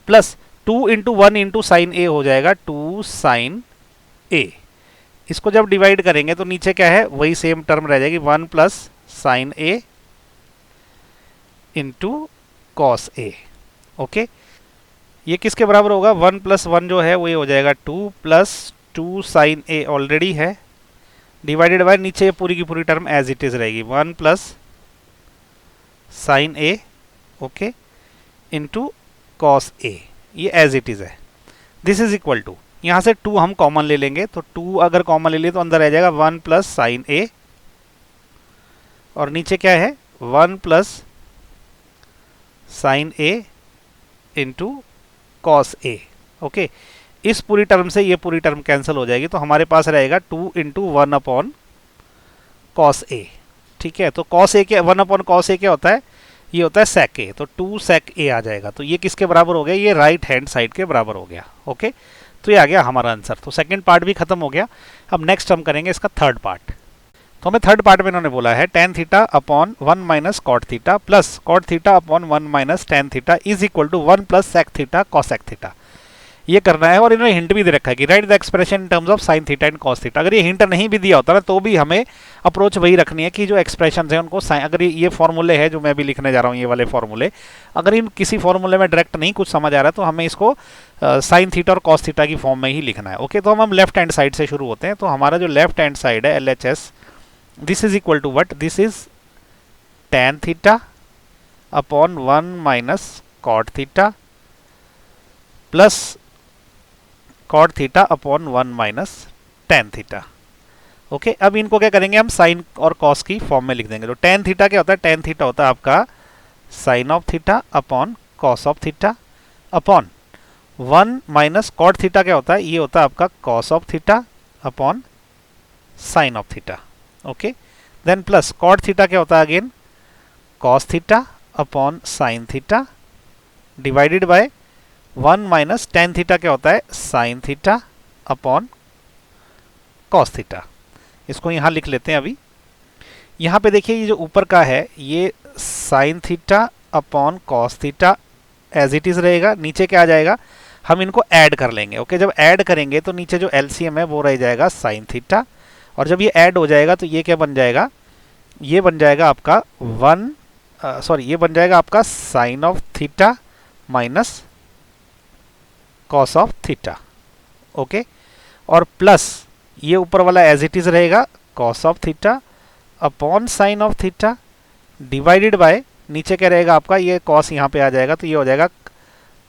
प्लस 2 इंटू 1 इंटू साइन ए हो जाएगा 2 साइन ए। इसको जब डिवाइड करेंगे तो नीचे क्या है, वही सेम टर्म रह जाएगी 1 plus sine A into cos A, okay. ये किसके बराबर होगा, 1 प्लस 1 जो है वो ये हो जाएगा 2 प्लस 2 साइन ए ऑलरेडी है, डिवाइडेड बाय नीचे पूरी की पूरी टर्म एज इट इज रहेगी 1 प्लस साइन ए, ओके, इंटू कॉस ए, ये एज इट इज है। दिस इज इक्वल टू, यहाँ से 2 हम कॉमन ले लेंगे, तो 2 अगर कॉमन ले लिए तो अंदर रह जाएगा 1 प्लस साइन ए, और नीचे क्या है 1 plus sine A into cos A, okay. इस पूरी टर्म से ये पूरी टर्म कैंसिल हो जाएगी, तो हमारे पास रहेगा 2 इंटू 1 अपॉन कॉस ए, ठीक है। तो कॉस ए क्या, 1 अपॉन कॉस ए क्या होता है, ये होता है सेक ए, तो 2 सेक ए आ जाएगा, तो ये किसके बराबर हो गया, ये राइट हैंड साइड के बराबर हो गया, ओके। तो ये आ गया हमारा आंसर। तो सेकंड पार्ट भी खत्म हो गया। अब नेक्स्ट हम करेंगे इसका थर्ड पार्ट। तो हमें थर्ड पार्ट में इन्होंने बोला है tan theta upon 1 minus cot theta plus cot theta upon 1 minus tan theta is equal to 1 plus sec theta cosec theta. ये करना है, और इन्होंने हिंट भी दे रखा है कि right the expression in terms of sine theta and cos theta. अगर ये हिंट नहीं भी दिया होता ना तो भी हमें अप्रोच वही रखनी है कि जो एक्सप्रेशन है उनको अगर ये फॉर्मूले है जो मैं भी लिखने जा रहा हूँ, ये वाले फॉर्मूले, अगर इन किसी फॉर्मूले में डायरेक्ट नहीं कुछ समझ आ रहा है तो हमें इसको साइन थीटा और कॉस थीटा की फॉर्म में ही लिखना है, ओके। तो हम लेफ्ट हैंड साइड से शुरू होते हैं। तो हमारा जो लेफ्ट हैंड साइड है LHS, this is equal to what, this is tan theta upon 1 minus cot theta plus cot theta upon 1 minus tan theta, okay. अब इनको क्या करेंगे हम साइन और कॉस की फॉर्म में लिख देंगे। तो tan थीटा क्या होता है, tan थीटा होता है आपका sine of theta upon cos of theta upon 1 minus cot theta क्या होता है, ये होता है आपका cos of theta upon sine of theta, okay. Then plus cot theta क्या होता है, again cos theta upon sine theta divided by 1 minus tan theta क्या होता है, sine theta upon cos theta. इसको यहाँ लिख लेते हैं। अभी यहाँ पे देखिए ये जो ऊपर का है ये sine theta upon cos theta as it is रहेगा, नीचे क्या आ जाएगा, हम इनको ऐड कर लेंगे, ओके। जब ऐड करेंगे तो नीचे जो LCM है वो रह जाएगा साइन थीटा, और जब ये ऐड हो जाएगा तो ये क्या बन जाएगा, ये बन जाएगा आपका ये बन जाएगा आपका sine of theta minus cos of theta, okay. और प्लस ये ऊपर वाला एज इट इज रहेगा cos of theta upon sine of theta divided by नीचे क्या रहेगा आपका, ये कॉस यहाँ पे आ जाएगा तो ये हो जाएगा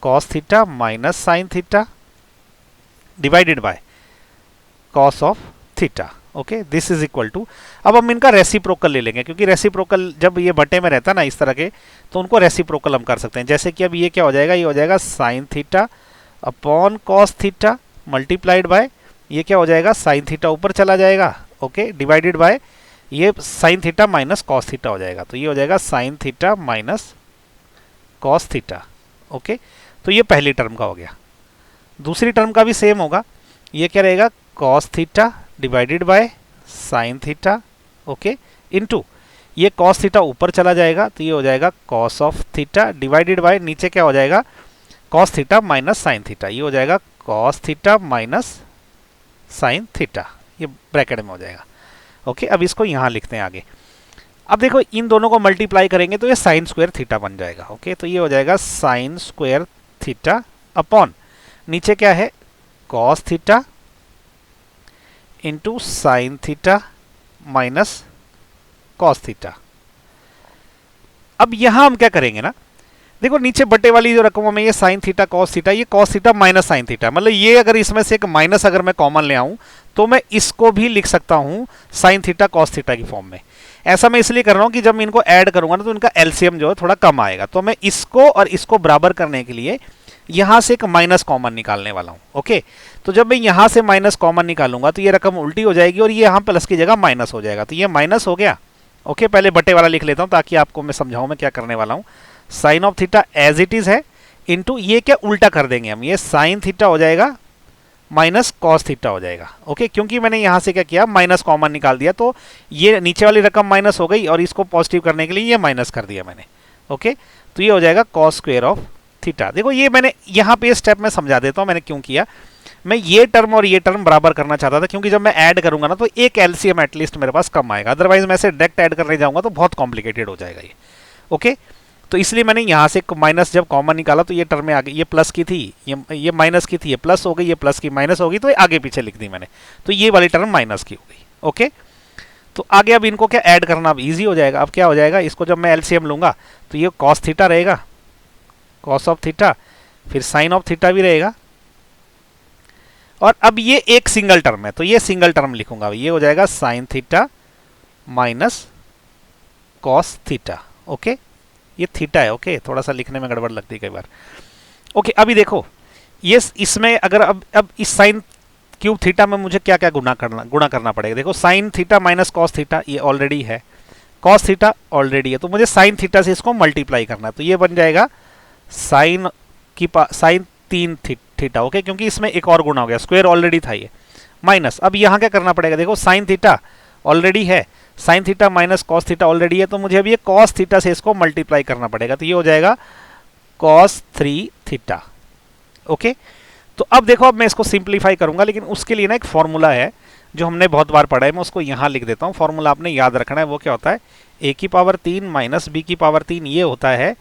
cos theta minus sine theta divided by cos of theta, okay. This is equal to, अब हम इनका रेसिप्रोकल ले लेंगे, क्योंकि रेसिप्रोकल जब ये बटे में रहता है ना इस तरह के, तो उनको रेसिप्रोकल हम कर सकते हैं। जैसे कि अब ये क्या हो जाएगा, ये हो जाएगा sine theta upon cos theta multiplied by ये क्या हो जाएगा, साइन थीटा ऊपर चला जाएगा, ओके, डिवाइडेड बाय ये sine theta minus cos theta हो जाएगा, तो ये हो जाएगा sine theta minus cos theta, okay. तो ये पहली टर्म का हो गया। दूसरी टर्म का भी सेम होगा, ये क्या रहेगा, cos theta divided by sign theta, okay, into ये कॉस थीटा ऊपर चला जाएगा तो ये हो जाएगा cos of theta divided by नीचे क्या हो जाएगा, cos theta minus sine theta, ये हो जाएगा cos theta minus sine theta, ये ब्रैकेट में हो जाएगा, ओके। अब इसको यहाँ लिखते हैं आगे। अब देखो इन दोनों को मल्टीप्लाई करेंगे तो ये साइन स्क्वायर थीटा बन जाएगा, ओके। तो ये हो जाएगा साइन स्क्वायर थीटा अपॉन नीचे क्या है, cos theta into sign theta minus cos theta. अब यहां हम क्या करेंगे ना, देखो नीचे बटे वाली जो रकमों में ये साइन थीटा कॉस थीटा, ये cos theta minus sine theta, मतलब ये अगर इसमें से एक माइनस अगर मैं कॉमन ले आऊं तो मैं इसको भी लिख सकता हूं साइन थीटा कॉस थीटा की फॉर्म में। ऐसा मैं इसलिए कर रहा हूं कि जब मैं इनको ऐड करूंगा ना तो इनका एलसीएम जो है थोड़ा कम आएगा, तो मैं इसको और इसको बराबर करने के लिए यहां से एक माइनस कॉमन निकालने वाला हूं, ओके। तो जब मैं यहां से माइनस कॉमन निकालूंगा तो ये रकम उल्टी हो जाएगी और ये यहां प्लस की जगह माइनस हो जाएगा, तो ये माइनस हो गया, ओके। पहले बटे वाला लिख लेता हूं ताकि आपको मैं समझाऊं मैं क्या करने वाला हूं। Sine of theta as it is है इंटू ये क्या उल्टा कर देंगे हम, ये साइन थीटा हो जाएगा माइनस कॉस थीटा हो जाएगा, ओके। क्योंकि मैंने यहां से क्या किया, माइनस कॉमन निकाल दिया तो ये नीचे वाली रकम माइनस हो गई और इसको पॉजिटिव करने के लिए ये माइनस कर दिया मैंने, ओके। तो ये हो जाएगा कॉस स्क्वायर ऑफ थीटा। देखो ये मैंने यहाँ पे स्टेप में समझा देता हूँ मैंने क्यों किया। मैं ये टर्म और ये टर्म बराबर करना चाहता था क्योंकि जब मैं ऐड करूंगा ना तो एक एलसीएम एटलीस्ट मेरे पास कम आएगा, अदरवाइज मैं इसे डायरेक्ट ऐड करने जाऊंगा तो बहुत कॉम्प्लिकेटेड हो जाएगा ये, ओके। तो इसलिए मैंने यहाँ से माइनस जब कॉमन निकाला तो ये टर्म में आ गई, ये प्लस की थी, ये माइनस की थी, ये प्लस हो गई, ये प्लस की माइनस हो गई, तो ये आगे पीछे लिख दी मैंने, तो ये वाली टर्म माइनस की हो गई, ओके। तो आगे अब इनको क्या ऐड करना अब ईजी हो जाएगा। अब क्या हो जाएगा, इसको जब मैं एलसीएम लूंगा तो ये कॉस थीटा रहेगा, कॉस ऑफ थीटा, फिर साइन ऑफ थीटा भी रहेगा, और अब ये एक सिंगल टर्म है तो ये सिंगल टर्म लिखूंगा, ये हो जाएगा sine theta minus cos theta, okay. ये थीटा है, ओके, थोड़ा सा लिखने में गड़बड़ लगती है कई बार, ओके। अभी देखो ये इसमें अगर अब इस साइन क्यूब थीटा में मुझे क्या क्या गुणा करना पड़ेगा। देखो sign theta minus cos theta ये ऑलरेडी है, कॉस थीटा ऑलरेडी है, तो मुझे साइन थीटा से इसको मल्टीप्लाई करना है, तो ये बन जाएगा साइन साइन 3 थीटा, ओके, क्योंकि इसमें एक और गुणा हो गया, स्क्वायर ऑलरेडी था ये, माइनस अब यहाँ क्या करना पड़ेगा, देखो साइन थीटा ऑलरेडी है, sine theta minus cos theta already है, तो मुझे अब ये कॉस थीटा से इसको मल्टीप्लाई करना पड़ेगा, तो ये हो जाएगा कॉस 3 थीटा, ओके। तो अब देखो अब मैं इसको सिंप्लीफाई करूंगा, लेकिन उसके लिए ना एक फॉर्मूला है जो हमने बहुत बार पढ़ा है, मैं उसको यहाँ लिख देता हूँ। फॉर्मूला आपने याद रखना है, वो क्या होता है, a की पावर 3 माइनस बी की पावर 3, ये होता है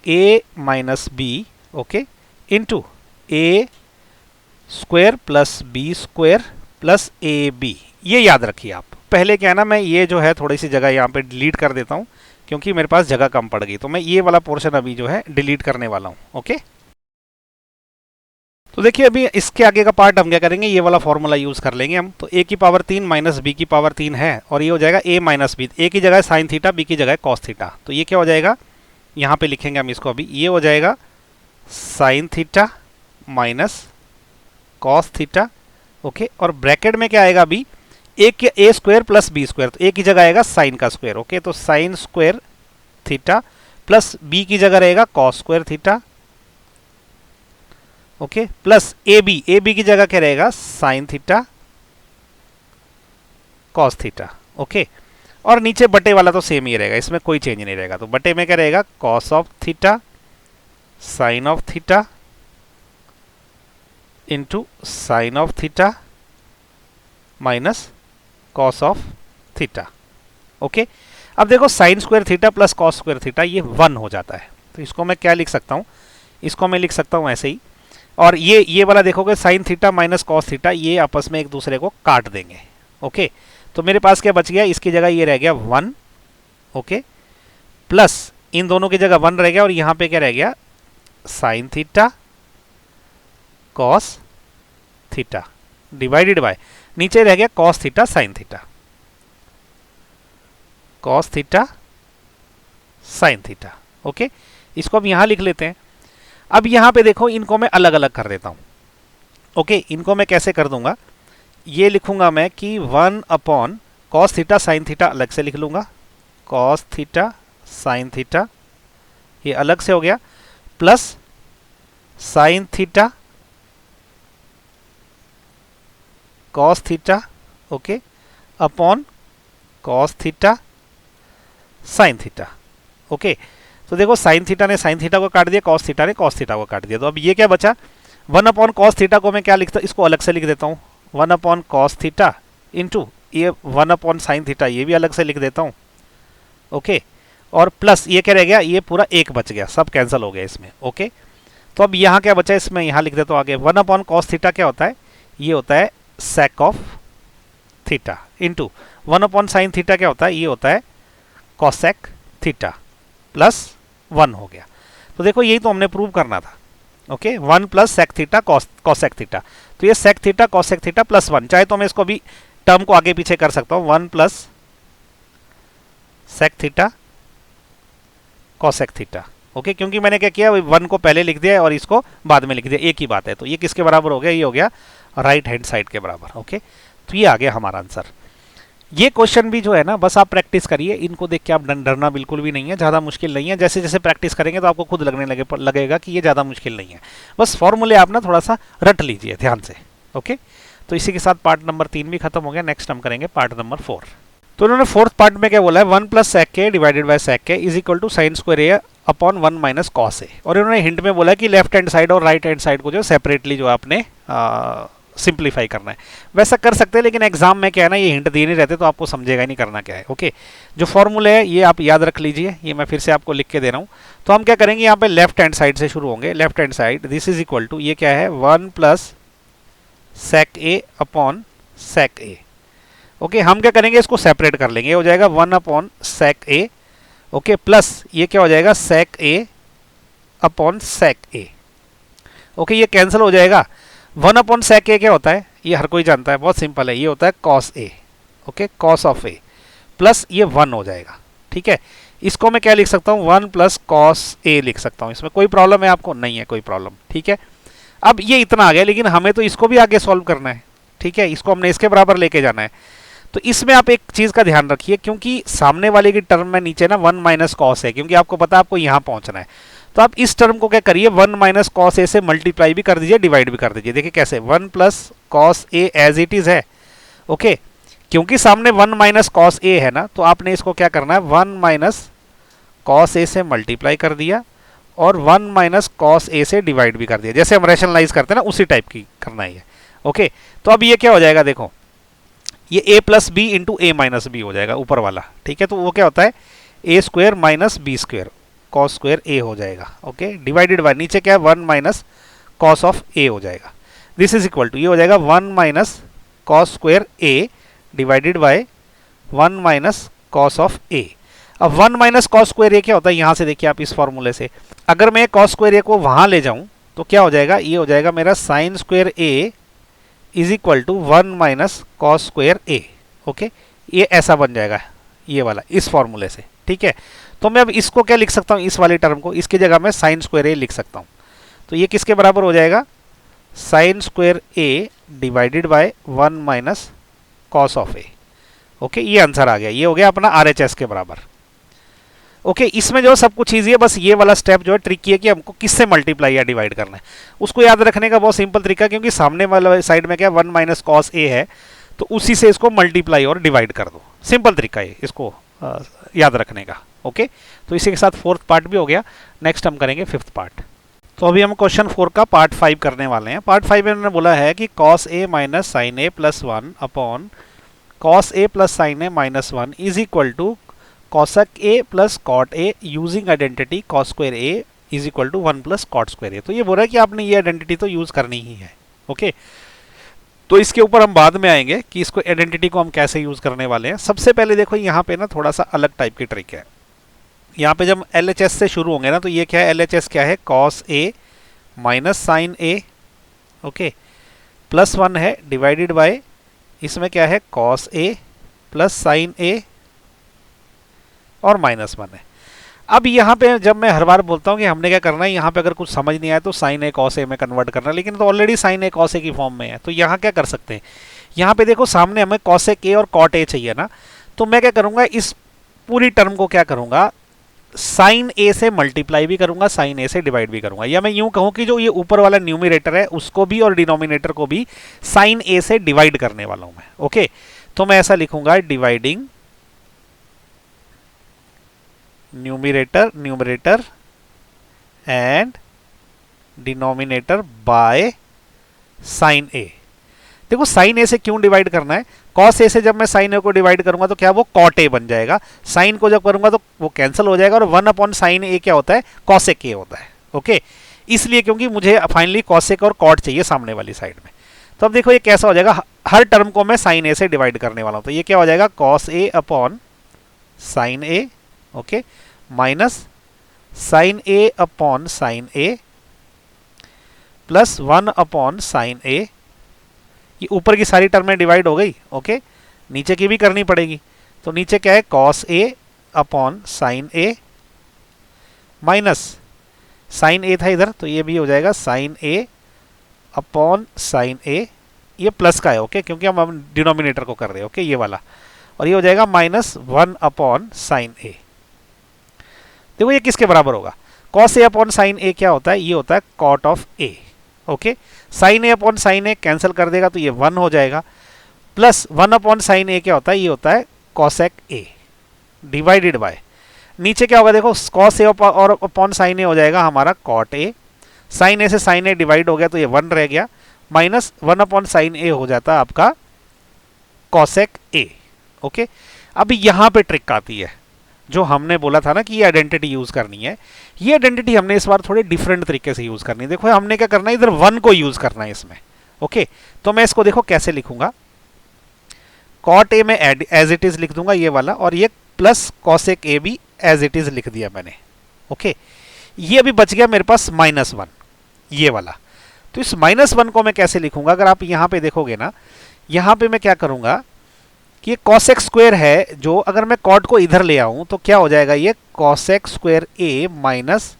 a minus B, okay, into A square plus B square plus A B, ये याद रखिए आप। पहले क्या है ना, मैं ये जो है थोड़ी सी जगह यहाँ पे डिलीट कर देता हूँ क्योंकि मेरे पास जगह कम पड़ गई, तो मैं ये वाला पोर्शन अभी जो है डिलीट करने वाला हूँ, ओके। तो देखिए अभी इसके आगे का पार्ट हम क्या करेंगे, ये वाला फॉर्मूला यूज कर लेंगे हम। तो a की पावर 3 माइनस बी की पावर 3 है और ये हो जाएगा a माइनस बी, a की जगह साइन थीटा, b की जगह कॉस थीटा, तो ये क्या हो जाएगा, यहाँ पे लिखेंगे हम इसको अभी, ये हो जाएगा sine theta minus cos theta, okay. और ब्रैकेट में क्या आएगा अभी, A square plus B square, तो ए की जगह आएगा साइन का स्क्वायर, ओके, तो sine square theta plus B की जगह रहेगा cos square theta, okay, plus A B की जगह क्या रहेगा, sine theta cos theta, okay. और नीचे बटे वाला तो सेम ही रहेगा, इसमें कोई चेंज नहीं रहेगा, तो बटे में क्या रहेगा, cos of theta sine of theta into sine of theta minus cos of theta, okay. अब देखो sine square theta plus cos square theta ये 1 हो जाता है, तो इसको मैं क्या लिख सकता हूँ, इसको मैं लिख सकता हूँ ऐसे ही, और ये वाला देखोगे sign theta minus cos theta ये आपस में एक दूसरे को काट देंगे, ओके। तो मेरे पास क्या बच गया, इसकी जगह ये रह गया 1, ओके, प्लस इन दोनों की जगह 1 रह गया और यहाँ पे क्या रह गया, sign theta cos theta divided by नीचे रह गया cos theta sine theta, cos theta sine theta, okay. इसको अब यहां लिख लेते हैं। अब यहाँ पे देखो इनको मैं अलग अलग कर देता हूँ। ओके, इनको मैं कैसे कर दूंगा, ये लिखूंगा मैं कि 1 upon cos theta sine theta अलग से लिख लूंगा, कॉस थीटा साइन थीटा ये अलग से हो गया, plus sign theta cos theta, okay, upon cos theta sine theta. Okay, तो देखो साइन थीटा ने साइन थीटा को काट दिया, कॉस थीटा ने कॉस थीटा को काट दिया, तो अब ये क्या बचा, 1 अपॉन कॉस थीटा को मैं क्या लिखता हूँ, इसको अलग से लिख देता हूँ, 1 अपॉन कॉस थीटा इंटू ये 1 अपॉन साइन थीटा, ये भी अलग से लिख देता हूँ। ओके, और प्लस ये क्या रह गया, ये पूरा एक बच गया, सब कैंसिल हो गया इसमें। ओके, तो अब यहाँ क्या बचा, इसमें यहाँ लिख देता हूँ आगे, 1 अपॉन कॉस थीटा क्या होता है, ये होता है sake of theta, into 1 upon sine theta क्या होता है, ये होता है कॉसेक थीटा, प्लस 1 हो गया। तो देखो यही तो हमने प्रूव करना था। Okay, 1 plus sec theta cosec theta, तो ये sec theta cosec theta plus 1, चाहे तो मैं इसको भी टर्म को आगे पीछे कर सकता हूँ, 1 plus sec theta cosec theta. Okay, क्योंकि मैंने क्या किया, 1 को पहले लिख दिया और इसको बाद में लिख दिया, एक ही बात है, तो ये किसके बराबर हो गया, ये हो गया राइट हैंड साइड के बराबर। ओके, तो ये आ गया हमारा आंसर। ये क्वेश्चन भी जो है ना, बस आप प्रैक्टिस करिए, इनको देख के आप डरना बिल्कुल भी नहीं है, ज़्यादा मुश्किल नहीं है, जैसे जैसे प्रैक्टिस करेंगे तो आपको खुद लगेगा कि ये ज़्यादा मुश्किल नहीं है, बस फॉर्मूले आप ना थोड़ा सा रट लीजिए ध्यान से। ओके, तो इसी के साथ पार्ट नंबर 3 भी खत्म हो गया, नेक्स्ट हम करेंगे पार्ट नंबर 4। तो उन्होंने फोर्थ पार्ट में क्या बोला है, 1 प्लस सेक के डिवाइडेड बाय सेक के is equal to sine square A upon 1 minus cos A, और इन्होंने हिंट में बोला कि लेफ्ट हैंड साइड और राइट हैंड साइड को जो सेपरेटली जो आपने सिंप्लीफाई करना है। वैसा कर सकते हैं, लेकिन एग्जाम में क्या है ना, ये हिंट दिए नहीं रहते तो आपको समझेगा ही नहीं करना क्या है। ओके, जो फॉर्मूले है ये आप याद रख लीजिए, ये मैं फिर से आपको लिख के दे रहा हूँ। तो हम क्या करेंगे, यहाँ पे लेफ्ट हैंड साइड से शुरू होंगे, left hand side this is equal to, ये क्या है, 1 plus sec A upon sec A. Okay, हम क्या करेंगे, इसको सेपरेट कर लेंगे, हो जाएगा 1 upon sec A, okay, plus ये क्या हो जाएगा, सेक A upon sec A. Okay, ये कैंसिल हो जाएगा, 1 अपॉन सेक ए क्या होता है, ये हर कोई जानता है, बहुत सिंपल है, ये होता है cos A. Okay, cos of A, plus ये 1 हो जाएगा। ठीक है, इसको मैं क्या लिख सकता हूँ, 1 प्लस कॉस ए लिख सकता हूँ, इसमें कोई प्रॉब्लम है आपको, नहीं है कोई प्रॉब्लम। ठीक है, अब ये इतना आ गया, लेकिन हमें तो इसको भी आगे सॉल्व करना है। ठीक है, इसको हमने इसके बराबर लेके जाना है, तो इसमें आप एक चीज़ का ध्यान रखिए, क्योंकि सामने वाले की टर्म में नीचे ना 1 माइनस कॉस है, क्योंकि आपको पता है आपको यहाँ पहुँचना है, तो आप इस टर्म को क्या करिए, 1 माइनस कॉस ए से मल्टीप्लाई भी कर दीजिए, डिवाइड भी कर दीजिए। देखिए कैसे, 1 plus cos A as it is है। ओके, क्योंकि सामने 1 माइनस कॉस ए है ना, तो आपने इसको क्या करना है, 1 माइनस कॉस ए से मल्टीप्लाई कर दिया और 1 माइनस कॉस ए से डिवाइड भी कर दिया, जैसे हम रैशनलाइज करते हैं ना, उसी टाइप की करना ही है। ओके, तो अब ये क्या हो जाएगा, देखो ये a plus B into A minus B हो जाएगा ऊपर वाला। ठीक है, तो वो क्या होता है, A square minus B square cos square A हो जाएगा। ओके, डिवाइडेड बाय नीचे क्या है, 1 माइनस कॉस ऑफ ए हो जाएगा, दिस इज इक्वल टू, ये हो जाएगा 1 minus cos square A divided by 1 minus cos of A. अब 1 माइनस कॉस स्क्वायर ए क्या होता है, यहाँ से देखिए आप इस फॉर्मूले से, अगर मैं कॉस स्क्वायर ए को वहाँ ले जाऊँ तो क्या हो जाएगा, ये हो जाएगा मेरा sine square A is equal to 1 minus cos square A. Okay, ये ऐसा बन जाएगा ये वाला इस फॉर्मूले से। ठीक है, तो मैं अब इसको क्या लिख सकता हूँ, इस वाली टर्म को, इसकी जगह मैं साइन स्क्वायर ए लिख सकता हूँ, तो ये किसके बराबर हो जाएगा, sine square A divided by 1 minus cos of A. Okay, ये आंसर आ गया, ये हो गया अपना RHS के बराबर। ओके, इसमें जो सब कुछ ईजी है, बस ये वाला स्टेप जो है ट्रिकी है कि हमको किससे मल्टीप्लाई या डिवाइड करना है, उसको याद रखने का बहुत सिंपल तरीका, क्योंकि सामने वाला साइड में क्या 1 माइनस कॉस ए है, तो उसी से इसको मल्टीप्लाई और डिवाइड कर दो, सिंपल तरीका है इसको याद रखने का। ओके, तो इसी के साथ फोर्थ पार्ट भी हो गया, नेक्स्ट हम करेंगे फिफ्थ पार्ट। तो अभी हम क्वेश्चन 4 का पार्ट 5 करने वाले हैं। पार्ट 5 में उन्होंने बोला है कि cos A minus sine A plus 1 upon cos A plus sine A minus 1 is equal to cosec A plus cot A using identity cos square A is equal to 1 plus cot square A. तो ये बोल रहा है कि आपने ये identity तो use करनी ही है। ओके, तो इसके ऊपर हम बाद में आएंगे कि इसको आइडेंटिटी को हम कैसे यूज करने वाले हैं। सबसे पहले देखो यहाँ पे ना थोड़ा सा अलग टाइप की ट्रिक है। यहाँ पे जब LHS से शुरू होंगे ना, तो ये क्या है, LHS क्या है, cos A minus sine A, okay, plus 1 है डिवाइडेड बाय, इसमें क्या है, cos A plus sine A और माइनस 1 है। अब यहाँ पे जब मैं हर बार बोलता हूँ कि हमने क्या करना है, यहाँ पे अगर कुछ समझ नहीं आया तो साइन ए कॉस ए में कन्वर्ट करना है, लेकिन तो already sign A cos A की फॉर्म में है। तो यहाँ क्या कर सकते हैं, यहाँ पे देखो सामने हमें कॉसेक ए और कॉट ए चाहिए ना, तो मैं क्या करूँगा, इस पूरी टर्म को क्या करूँगा, साइन ए से मल्टीप्लाई भी करूंगा, साइन ए से डिवाइड भी करूंगा, या मैं यूं कहूं कि जो ये ऊपर वाला न्यूमरेटर है उसको भी और डिनोमिनेटर को भी साइन ए से डिवाइड करने वाला हूं मैं। ओके, तो मैं ऐसा लिखूंगा, dividing numerator and denominator by sine A. देखो साइन ए से क्यों डिवाइड करना है, कॉस ए से जब मैं साइन ए को डिवाइड करूंगा तो क्या वो कॉट ए बन जाएगा, साइन को जब करूंगा तो वो कैंसिल हो जाएगा, और 1 अपॉन साइन ए क्या होता है, कॉसेक ए होता है। ओके, इसलिए क्योंकि मुझे फाइनली कॉसेक और कॉट चाहिए सामने वाली साइड में। तो अब देखो ये कैसा हो जाएगा, हर टर्म को मैं साइन ए से डिवाइड करने वाला हूं, तो ये क्या हो जाएगा, cos A upon sine A, okay, minus sine A upon sine A plus 1 upon sine ए। ये ऊपर की सारी टर्में डिवाइड हो गई, ओके, नीचे की भी करनी पड़ेगी, तो नीचे क्या है, cos A upon sine A minus sine ए था इधर, तो ये भी हो जाएगा साइन ए अपॉन साइन ए, ये प्लस का है, ओके, क्योंकि हम डिनोमिनेटर को कर रहे हैं, ओके, ये वाला, और ये हो जाएगा माइनस 1 अपॉन साइन ए। देखो ये किसके बराबर होगा, cos A upon sine A क्या होता है, ये होता है cot of A. Okay, sine A upon sine A cancel कर देगा तो ये 1 हो जाएगा, प्लस 1 अपॉन साइन ए क्या होता है, ये होता है कॉसेक ए डिवाइडेड बाय, नीचे क्या होगा देखो, कॉस ए और अपॉन साइन ए हो जाएगा हमारा कॉट ए, साइन ए से साइन ए डिवाइड हो गया तो ये 1 रह गया, माइनस 1 अपॉन साइन ए हो जाता है आपका कॉसेक ए। ओके, अब यहाँ पे ट्रिक आती है, जो हमने बोला था ना कि ये आइडेंटिटी यूज करनी है, ये आइडेंटिटी हमने इस बार थोड़े डिफरेंट तरीके से यूज करनी है। देखो हमने क्या करना है, इधर 1 को यूज करना है इसमें। ओके, तो मैं इसको देखो कैसे लिखूंगा, कॉट ए में एज इट इज लिख दूंगा ये वाला, और ये प्लस कॉसेक ए भी एज इट इज लिख दिया मैंने। ओके, ये अभी बच गया मेरे पास -1 ये वाला, तो इस -1 को मैं कैसे लिखूंगा, अगर आप यहां पे देखोगे ना, यहां पे मैं क्या करूंगा कि ये कॉसेक स्क्वायर है, जो अगर मैं कॉट को इधर ले आऊं तो क्या हो जाएगा, ये cosec square A minus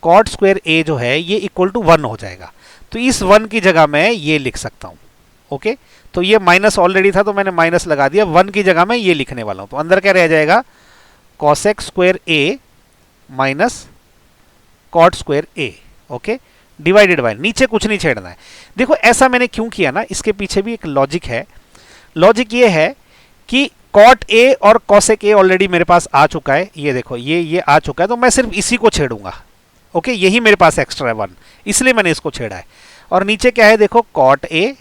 cot square ए जो है ये इक्वल टू 1 हो जाएगा। तो इस 1 की जगह मैं ये लिख सकता हूं। ओके, तो ये माइनस ऑलरेडी था तो मैंने माइनस लगा दिया, 1 की जगह मैं ये लिखने वाला हूं, तो अंदर क्या रह जाएगा, cosec square A minus cot square A. Okay, divided by, नीचे कुछ नहीं छेड़ना है। देखो ऐसा मैंने क्यों किया ना, इसके पीछे भी एक लॉजिक है। लॉजिक ये है कि कॉट ए और कॉसेक ए ऑलरेडी मेरे पास आ चुका है, ये देखो ये आ चुका है, तो मैं सिर्फ इसी को छेड़ूंगा। ओके, यही मेरे पास एक्स्ट्रा है 1, इसलिए मैंने इसको छेड़ा है। और नीचे क्या है देखो, cot A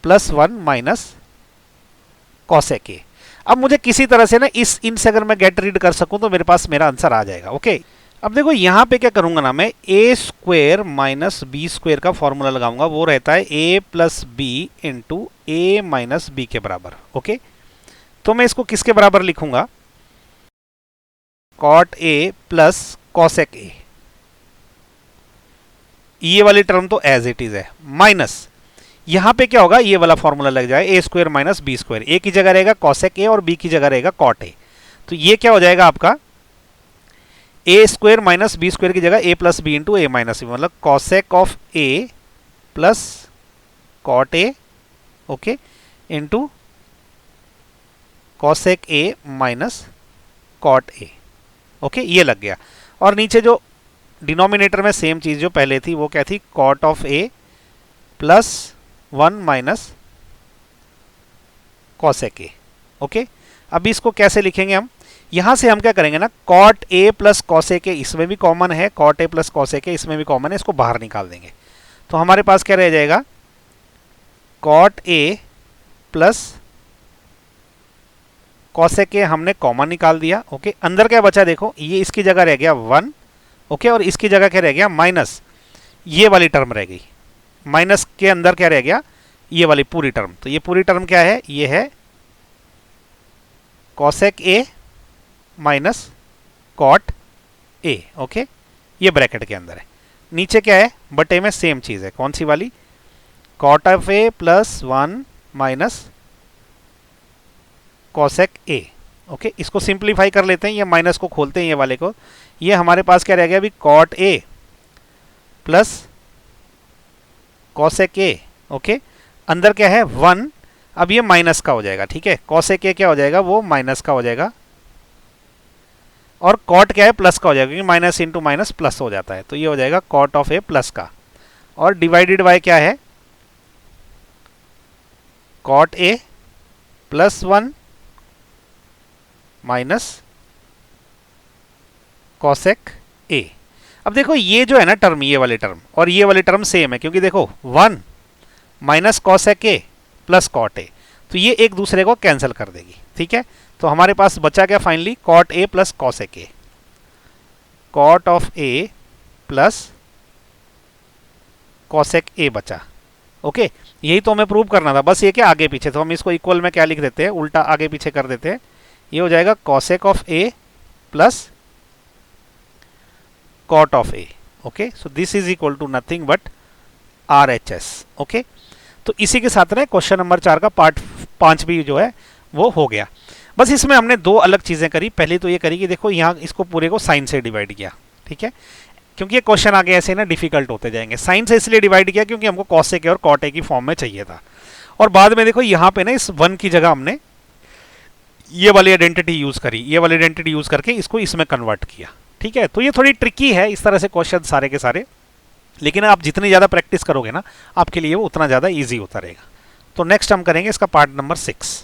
plus 1 minus cosec A. अब मुझे किसी तरह से ना इनसे अगर मैं गेट रीड कर सकूं तो मेरे पास मेरा आंसर आ जाएगा। ओके, अब देखो यहां पे क्या करूंगा ना, मैं A square minus B square का फॉर्मूला लगाऊंगा, वो रहता है A plus B into A minus B के बराबर। ओके, तो मैं इसको किसके बराबर लिखूंगा, cot A plus cosec A, ये वाली टर्म तो एज इट इज है, माइनस यहां पे क्या होगा, ये वाला फॉर्मूला लग जाए, A square minus B square, A की जगह रहेगा कॉसेक ए और बी की जगह रहेगा कॉट ए, तो ये क्या हो जाएगा आपका, A square minus B square की जगह A plus B into A minus B, मतलब cosec of A plus cot A, okay, into cosec A minus cot A. Okay, ये लग गया, और नीचे जो डिनोमिनेटर में सेम चीज जो पहले थी वो क्या थी, cot of A plus 1 minus cosec A. Okay, अब इसको कैसे लिखेंगे हम, यहां से हम क्या करेंगे ना, cot A plus cosec A इसमें भी कॉमन है, cot A plus cosec A इसमें भी कॉमन है, इसको बाहर निकाल देंगे, तो हमारे पास क्या रह जाएगा, cot A plus cosec A हमने कॉमन निकाल दिया। ओके, अंदर क्या बचा देखो, ये इसकी जगह रह गया 1, ओके, और इसकी जगह क्या रह गया, माइनस ये वाली टर्म रह गई, माइनस के अंदर क्या रह गया, ये वाली पूरी टर्म, तो ये पूरी टर्म क्या है, ये है cosec A minus cot A. Okay, ये ब्रैकेट के अंदर है, नीचे क्या है, बटे में सेम चीज है, कौन सी वाली, cot of A plus 1 minus cosec A. Okay, इसको सिंप्लीफाई कर लेते हैं, ये माइनस को खोलते हैं ये वाले को, ये हमारे पास क्या रह गया अभी, cot A plus cosec A. Okay, अंदर क्या है 1, अब ये माइनस का हो जाएगा, ठीक है, कॉसेक ए क्या हो जाएगा, वो माइनस का हो जाएगा, और कॉट क्या है, प्लस का हो जाएगा, क्योंकि माइनस इंटू माइनस प्लस हो जाता है, तो ये हो जाएगा कॉट ऑफ ए प्लस का, और डिवाइडेड बाय क्या है, cot A plus 1 minus cosec A. अब देखो ये जो है ना टर्म, ये वाले टर्म और ये वाले टर्म सेम है, क्योंकि देखो 1 minus cosec A plus cot A, तो ये एक दूसरे को कैंसिल कर देगी, ठीक है। तो हमारे पास बचा क्या finally, cot A plus cosec A, cot of A plus cosec A बचा। ओके, यही तो हमें प्रूव करना था, बस ये क्या आगे पीछे, तो हम इसको इक्वल में क्या लिख देते हैं, उल्टा आगे पीछे कर देते हैं, ये हो जाएगा cosec of A plus cot of A. Okay, so this is equal to nothing but R H S. Okay, तो इसी के साथ ना क्वेश्चन नंबर 4 का पार्ट 5 भी जो है वो हो गया। बस इसमें हमने दो अलग चीज़ें करी, पहली तो ये करी कि देखो यहाँ इसको पूरे को साइन से डिवाइड किया, ठीक है, क्योंकि ये क्वेश्चन आगे ऐसे ना डिफिकल्ट होते जाएंगे। साइन से इसलिए डिवाइड किया क्योंकि हमको कॉसेक और कॉट ए की फॉर्म में चाहिए था, और बाद में देखो यहाँ पे ना इस 1 की जगह हमने ये वाली आइडेंटिटी यूज़ करी, ये वाली आइडेंटिटी यूज़ करके इसको इसमें कन्वर्ट किया, ठीक है। तो ये थोड़ी ट्रिकी है इस तरह से क्वेश्चन सारे के सारे, लेकिन आप जितनी ज़्यादा प्रैक्टिस करोगे ना आपके लिए वो उतना ज़्यादा ईजी होता रहेगा। तो नेक्स्ट हम करेंगे इसका पार्ट नंबर 6।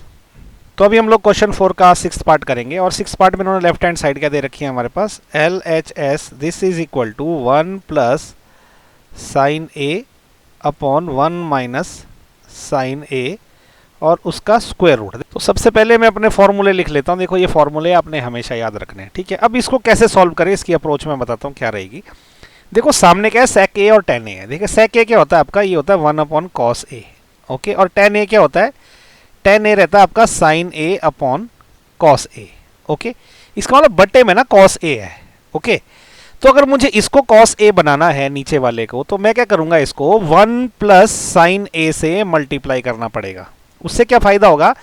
तो अभी हम लोग क्वेश्चन 4 का 6th पार्ट करेंगे, और 6th पार्ट में उन्होंने लेफ्ट हैंड साइड क्या दे रखी है हमारे पास, L H S this is equal to 1 plus sine A upon 1 minus sine A और उसका स्क्वायर रूट। तो सबसे पहले मैं अपने फॉर्मूले लिख लेता हूँ, देखो ये फॉर्मूले आपने हमेशा याद रखने हैं, ठीक है। अब इसको कैसे सॉल्व करें, इसकी अप्रोच में बताता हूँ क्या रहेगी। देखो सामने क्या है, सेक ए और टेन ए है। देखिए सेक ए क्या होता है आपका, ये होता है 1 अपॉन कॉस ए। ओके, और टेन ए क्या होता है, टेन ए रहता है आपका sign A upon cos A. Okay, इसका मतलब बट्टे में ना कॉस ए है। ओके, तो अगर मुझे इसको कॉस ए बनाना है नीचे वाले को, तो मैं क्या करूंगा, इसको 1 प्लस साइन ए से मल्टीप्लाई करना पड़ेगा। उससे क्या फायदा होगा,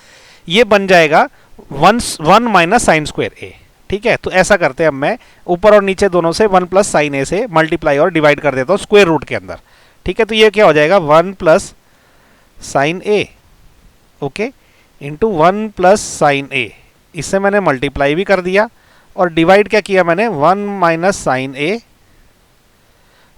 ये बन जाएगा 1 माइनस साइन स्क्वायर ए, ठीक है। तो ऐसा करते हैं, अब मैं ऊपर और नीचे दोनों से 1 प्लस साइन ए से मल्टीप्लाई और डिवाइड कर देता हूँ स्क्वायर रूट के अंदर, ठीक है। तो ये क्या हो जाएगा, 1 प्लस साइन ए, ओके, इंटू 1 प्लस साइन ए, इससे मैंने मल्टीप्लाई भी कर दिया और डिवाइड क्या किया मैंने, 1 माइनस साइन ए,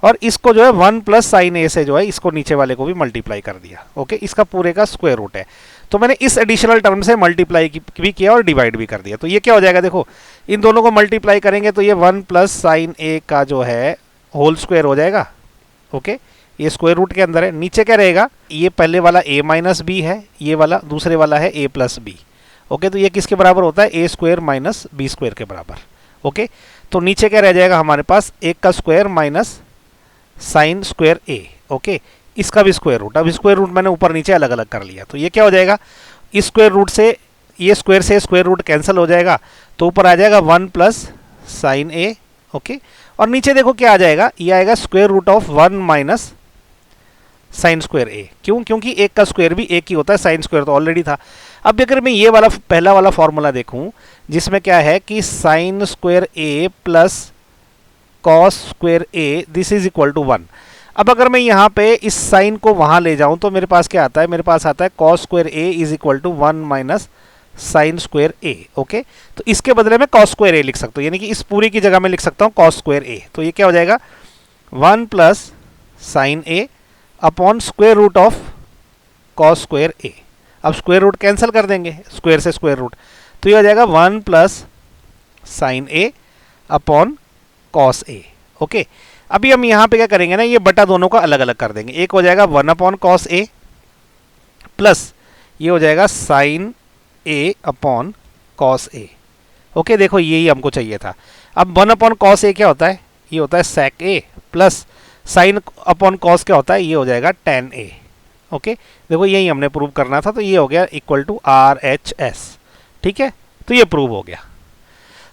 और इसको जो है 1 प्लस साइन ए से जो है इसको नीचे वाले को भी मल्टीप्लाई कर दिया। ओके, इसका पूरे का स्क्वायर रूट है। तो मैंने इस एडिशनल टर्म से मल्टीप्लाई भी किया और डिवाइड भी कर दिया। तो ये क्या हो जाएगा, देखो इन दोनों को मल्टीप्लाई करेंगे तो ये 1 प्लस साइन ए का जो है होल स्क्वायर हो जाएगा। ओके, ये स्क्वायर रूट के अंदर है। नीचे क्या रहेगा, ये पहले वाला a माइनस बी है, ये वाला दूसरे वाला है a प्लस बी। ओके, तो ये किसके बराबर होता है, a square minus B square के बराबर। ओके, तो नीचे क्या रह जाएगा हमारे पास, 1 का square minus sine square a। Okay, इसका भी स्क्वायर रूट, अब स्क्वायर रूट मैंने ऊपर नीचे अलग अलग कर लिया। तो ये क्या हो जाएगा, इस स्क्वायर रूट से ये स्क्वायर से स्क्वायर रूट कैंसिल हो जाएगा, तो ऊपर आ जाएगा 1 प्लस साइन a। ओके, और नीचे देखो क्या आ जाएगा, ये आएगा square root of 1 minus sine square A. क्यों, क्योंकि 1 का स्क्वायर भी 1 ही होता है, साइन स्क्वायर तो ऑलरेडी था। अब अगर मैं ये वाला पहला वाला फॉर्मूला देखूं, जिसमें क्या है कि sine square A plus cos square A this is equal to 1। अब अगर मैं यहाँ पे इस साइन को वहाँ ले जाऊँ तो मेरे पास क्या आता है, मेरे पास आता है cos square A is equal to 1 minus sine square A. Okay, तो इसके बदले में कॉस स्क्वायर ए लिख सकता हूँ, यानी कि इस पूरी की जगह में लिख सकता हूँ कॉस स्क्वायर ए। तो ये क्या हो जाएगा, 1 plus sine A upon square root of cos square A. अब स्क्वायर रूट कैंसिल कर देंगे, स्क्वायर से स्क्वायर रूट, तो ये हो जाएगा 1 plus sine A upon cos A. Okay, अभी हम यहाँ पे क्या करेंगे ना, ये बटा दोनों का अलग अलग कर देंगे। एक हो जाएगा 1 अपॉन कॉस ए प्लस ये हो जाएगा sign A upon cos A. Okay, देखो यही हमको चाहिए था। अब 1 अपॉन कॉस ए क्या होता है, ये होता है सेक ए, प्लस साइन अपॉन कॉस क्या होता है, ये हो जाएगा टेन ए। ओके, देखो यही हमने प्रूव करना था, तो ये हो गया equal to R H S. ठीक है, तो ये प्रूव हो गया।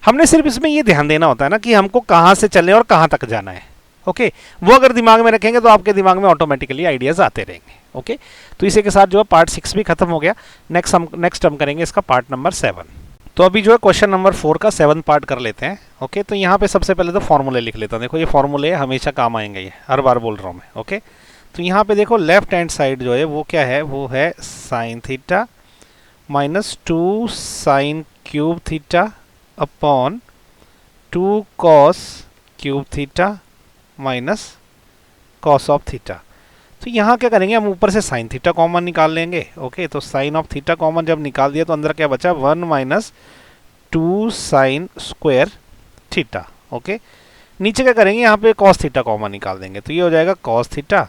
हमने सिर्फ इसमें ये ध्यान देना होता है ना कि हमको कहाँ से चलने और कहाँ तक जाना है। ओके, वो अगर दिमाग में रखेंगे तो आपके दिमाग में ऑटोमेटिकली आइडियाज आते रहेंगे। ओके, तो इसी के साथ जो है पार्ट 6 भी खत्म हो गया। नेक्स्ट हम करेंगे इसका पार्ट नंबर 7। तो अभी जो है क्वेश्चन नंबर 4 का 7 पार्ट कर लेते हैं। ओके, तो यहाँ पे सबसे पहले तो फॉर्मूले लिख लेता हूँ। देखो ये फॉर्मूले हमेशा काम आएंगे, ये हर बार बोल रहा हूँ मैं। ओके, तो यहाँ पे देखो लेफ्ट हैंड साइड जो है वो क्या है, वो है sine theta minus 2 sine cube theta upon 2 cos cube theta minus cos of theta. तो यहाँ क्या करेंगे, हम ऊपर से साइन थीटा कॉमन निकाल लेंगे। ओके, तो साइन ऑफ थीटा कॉमन जब निकाल दिया तो अंदर क्या बचा, 1 minus 2 sine square theta. Okay, नीचे क्या करेंगे, यहाँ पे कॉस थीटा कॉमन निकाल देंगे, तो ये हो जाएगा कॉस थीटा,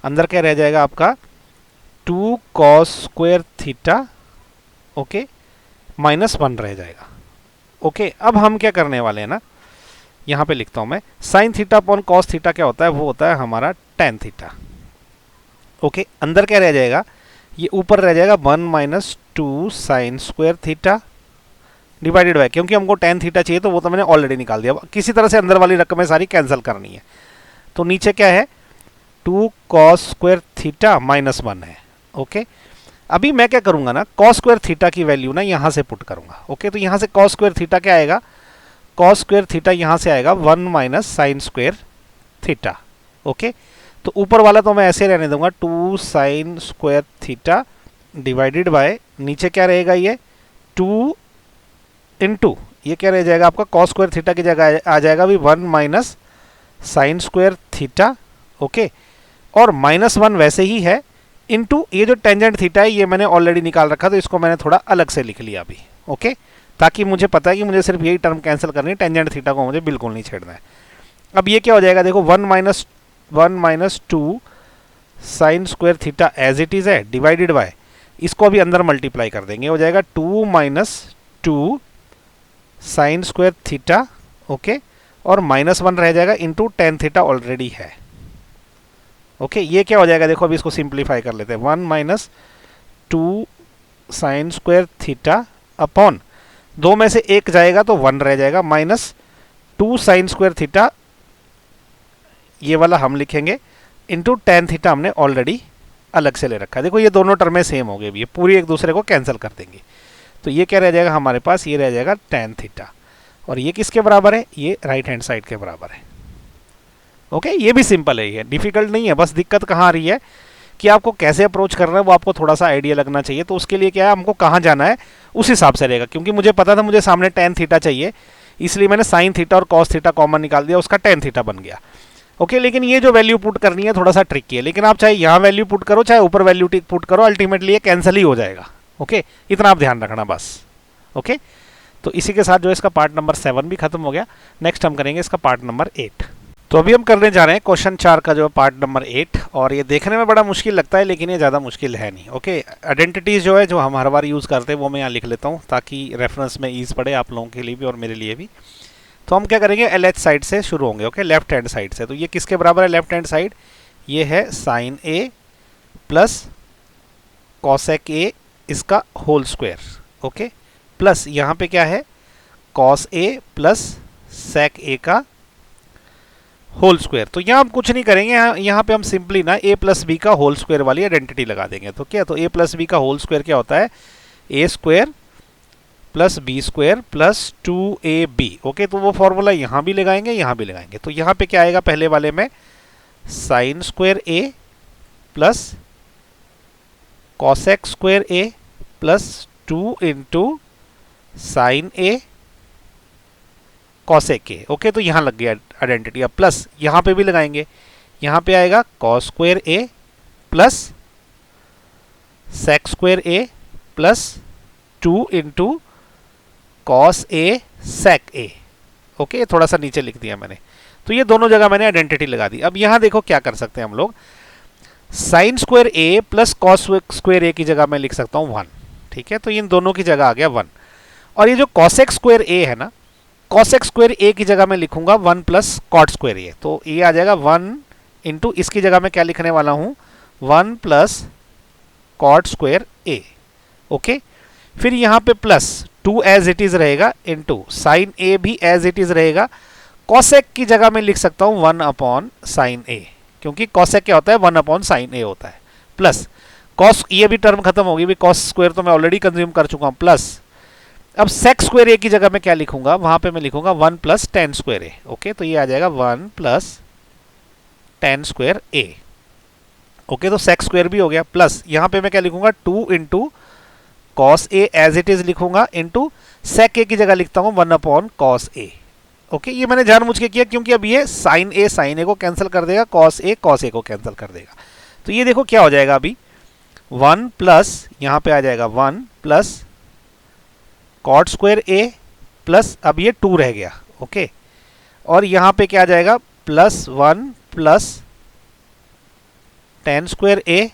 अंदर क्या रह जाएगा आपका 2 cos square theta. Okay, minus 1 रह जाएगा। ओके, अब हम क्या करने वाले हैं ना, यहाँ पे लिखता हूँ मैं, sign theta upon cos theta क्या होता है, वो होता है हमारा टेन थीटा। ओके, अंदर क्या रह जाएगा, ये ऊपर रह जाएगा 1 minus 2 sine square theta divided bye, क्योंकि हमको टेन थीटा चाहिए तो वो तो मैंने ऑलरेडी निकाल दिया। किसी तरह से अंदर वाली रकमें सारी कैंसिल करनी है, तो नीचे क्या है 2 कॉस स्क्वायर थीटा माइनस 1 है। ओके, अभी मैं क्या करूंगा ना, कॉस स्क्वायर थीटा की वैल्यू ना यहाँ से पुट करूंगा। ओके, तो यहाँ से कॉस स्क्वायर थीटा क्या आएगा, कॉस स्क्वायर थीटा यहाँ से आएगा 1 minus sine square theta. Okay, तो ऊपर वाला तो मैं ऐसे रहने दूंगा 2 sine square theta divided by, नीचे क्या रहेगा ये 2 इंटू, ये क्या रह जाएगा आपका कॉस स्क्वायर थीटा की जगह आ जाएगा भी 1 minus sine square theta. Okay, और माइनस 1 वैसे ही है, इंटू ये जो टेंजेंट थीटा है ये मैंने ऑलरेडी निकाल रखा, तो इसको मैंने थोड़ा अलग से लिख लिया अभी। ओके, ताकि मुझे पता है कि मुझे सिर्फ यही टर्म कैंसिल करनी है, टेंजेंट थीटा को मुझे बिल्कुल नहीं छेड़ना है। अब ये क्या हो जाएगा, देखो 1 minus 2 sine square theta as it is है डिवाइडेड बाय, इसको अभी अंदर मल्टीप्लाई कर देंगे, हो जाएगा 2 minus 2 sine square theta. Okay, और माइनस 1 रह जाएगा इंटू टेन थीटा ऑलरेडी है। ओके, ये क्या हो जाएगा, देखो अभी इसको सिंप्लीफाई कर लेते हैं, 1 minus 2 sine square theta upon, दो में से एक जाएगा तो 1 रह जाएगा, माइनस 2 साइन स्क्वायर थीटा, ये वाला हम लिखेंगे, इंटू टेन थीटा हमने ऑलरेडी अलग से ले रखा है। देखो ये दोनों टर्में सेम हो गई, ये पूरी एक दूसरे को कैंसिल कर देंगे, तो ये क्या रह जाएगा हमारे पास, ये रह जाएगा टेन थीटा, और ये किसके बराबर है, ये राइट हैंड साइड के बराबर है। ओके, ये भी सिंपल है, ये डिफिकल्ट नहीं है, बस दिक्कत कहाँ आ रही है कि आपको कैसे अप्रोच करना है वो आपको थोड़ा सा आइडिया लगना चाहिए। तो उसके लिए क्या है, हमको कहाँ जाना है उस हिसाब से रहेगा, क्योंकि मुझे पता था मुझे सामने टेन थीटा चाहिए, इसलिए मैंने साइन थीटा और कॉस थीटा कॉमन निकाल दिया, उसका टेन थीटा बन गया। ओके, लेकिन ये जो वैल्यू पुट करनी है थोड़ा सा ट्रिकी है, लेकिन आप चाहे यहाँ वैल्यू पुट करो चाहे ऊपर वैल्यू पुट करो, अल्टीमेटली ये कैंसिल ही हो जाएगा। ओके, इतना आप ध्यान रखना बस। ओके, तो इसी के साथ जो इसका पार्ट नंबर 7 भी खत्म हो गया। नेक्स्ट हम करेंगे इसका पार्ट नंबर 8। तो अभी हम करने जा रहे हैं क्वेश्चन 4 का जो पार्ट नंबर 8, और ये देखने में बड़ा मुश्किल लगता है लेकिन ये ज़्यादा मुश्किल है नहीं। ओके, आइडेंटिटीज जो है जो हम हर बार यूज़ करते हैं वो मैं यहाँ लिख लेता हूँ ताकि रेफरेंस में ईज पड़े आप लोगों के लिए भी और मेरे लिए भी। तो हम क्या करेंगे, LH साइड से शुरू होंगे। ओके, लेफ्ट हैंड साइड से, तो ये किसके बराबर है लेफ्ट हैंड साइड, ये है sine A plus cosec A इसका होल स्क्वायर। ओके, प्लस यहाँ पे क्या है कॉस ए प्लस सेक ए का होल स्क्वायर। तो यहाँ हम कुछ नहीं करेंगे, यहाँ पे हम सिंपली ना a प्लस बी का होल स्क्वायर वाली आइडेंटिटी लगा देंगे। तो क्या, तो a प्लस बी का होल स्क्वायर क्या होता है, a square plus B square plus 2ab। Okay, तो वो फॉर्मूला यहाँ भी लगाएंगे यहाँ भी लगाएंगे। तो यहाँ पे क्या आएगा पहले वाले में, sign square a plus cosec square a plus 2 into sine a cosec A. Okay, तो यहाँ लग गया आइडेंटिटी। अब प्लस यहाँ पे भी लगाएंगे, यहाँ पे आएगा cos square A plus sec square A plus 2 into cos A sec A. Okay, थोड़ा सा नीचे लिख दिया मैंने, तो ये दोनों जगह मैंने आइडेंटिटी लगा दी। अब यहाँ देखो क्या कर सकते हैं हम लोग, sign square A plus cos square A की जगह मैं लिख सकता हूँ 1। ठीक है, तो इन दोनों की जगह आ गया 1, और ये जो कॉसेक स्क्वायर ए है ना, कॉसेक स्क्वायर ए की जगह मैं लिखूंगा 1 प्लस कॉट स्क्वायर ए। तो ये आ जाएगा 1 इंटू, इसकी जगह मैं क्या लिखने वाला हूँ 1 plus cot square A. Okay, फिर यहाँ पे प्लस 2 एज इट इज रहेगा इंटू साइन ए भी एज इट इज रहेगा। कॉसेक की जगह मैं लिख सकता हूँ 1 अपॉन साइन ए, क्योंकि कॉसेक क्या होता है 1 अपॉन साइन ए होता है। प्लस कॉस, ये भी टर्म खत्म होगी भी, कॉस स्क्वायर तो मैं ऑलरेडी कंज्यूम कर चुका हूँ, प्लस अब सेक स्क्वायर ए की जगह मैं क्या लिखूंगा, वहां पे मैं लिखूंगा 1 plus tan square A. Okay, तो ये आ जाएगा 1 plus tan square A. Okay, तो सेक स्क्वायर भी हो गया, प्लस यहां पे मैं क्या लिखूंगा 2 into cos A as it is लिखूंगा, इंटू सेक ए की जगह लिखता हूं 1 अपॉन कॉस ए। ओके, ये मैंने जानबूझ के किया क्योंकि अब ये साइन ए को कैंसिल कर देगा, कॉस ए को कैंसिल कर देगा। तो ये देखो क्या हो जाएगा अभी 1 प्लस यहां पे आ जाएगा 1 plus cot square A plus अब ये 2 रह गया। ओके, और यहां पे क्या आ जाएगा plus 1 plus tan square A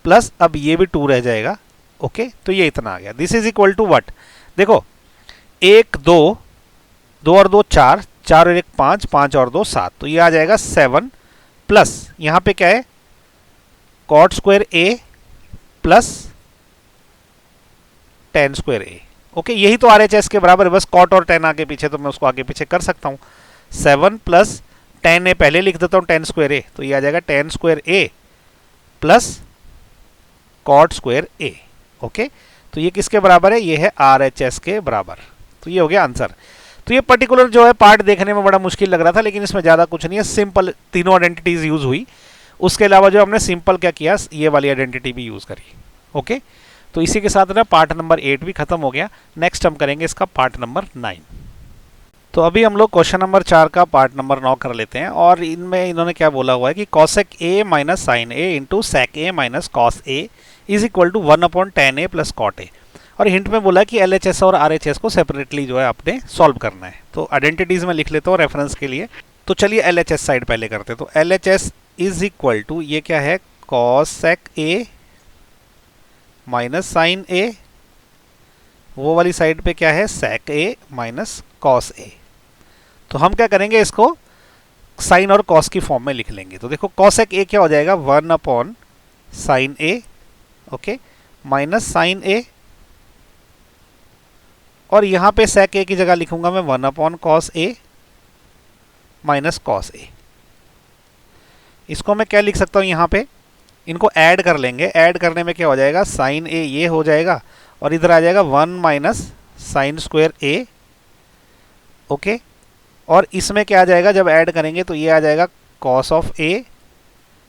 plus अब ये भी 2 रह जाएगा। ओके, तो ये इतना आ गया। This is equal to what, देखो 1 2 2 और 2 4, 4 और 1 5, 5 और 2 7, तो ये आ जाएगा 7 प्लस यहां पे क्या है cot square A plus tan square A. Okay, यही तो आरएचएस के बराबर है, बस कॉट और टेन आगे पीछे, तो मैं उसको आगे पीछे कर सकता हूं। 7 प्लस टेन ए पहले लिख देता हूं टेन स्क्वायर ए, तो ये आ जाएगा ten square A plus cot square A. Okay, तो ये किसके बराबर है, ये है आरएचएस के बराबर। तो ये हो गया आंसर। तो ये पर्टिकुलर जो है पार्ट देखने में बड़ा मुश्किल लग रहा था, लेकिन इसमें ज़्यादा कुछ नहीं है, सिंपल तीनों आइडेंटिटीज यूज हुई। उसके अलावा जो हमने सिंपल क्या किया, ये वाली आइडेंटिटी भी यूज करी। ओके, तो इसी के साथ ना पार्ट नंबर 8 भी खत्म हो गया। नेक्स्ट हम करेंगे इसका पार्ट नंबर 9। तो अभी हम लोग क्वेश्चन नंबर 4 का पार्ट नंबर 9 कर लेते हैं, और इनमें इन्होंने क्या बोला हुआ है कि cosec A minus sine A into sec A minus cos A is equal to 1 upon tan A plus cot A. और हिंट में बोला कि एलएचएस और आरएचएस को सेपरेटली जो है आपने सॉल्व करना है। तो आइडेंटिटीज में लिख लेता हूँ रेफरेंस के लिए। तो चलिए एलएचएस साइड पहले करते हैं। तो एलएचएस इज इक्वल टू ये क्या है कॉसेक ए माइनस साइन ए, वो वाली साइड पे क्या है सेक ए माइनस कॉस ए। तो हम क्या करेंगे, इसको साइन और कॉस की फॉर्म में लिख लेंगे। तो देखो कॉसेक ए क्या हो जाएगा 1 upon sine A, okay, minus sine A, और यहां पे सेक ए की जगह लिखूंगा मैं 1 upon cos A minus cos ए। इसको मैं क्या लिख सकता हूं, यहां पे इनको ऐड कर लेंगे। ऐड करने में क्या हो जाएगा साइन ए ये हो जाएगा, और इधर आ जाएगा 1 minus sine square A. Okay, और इसमें क्या आ जाएगा जब ऐड करेंगे तो ये आ जाएगा कॉस ऑफ ए।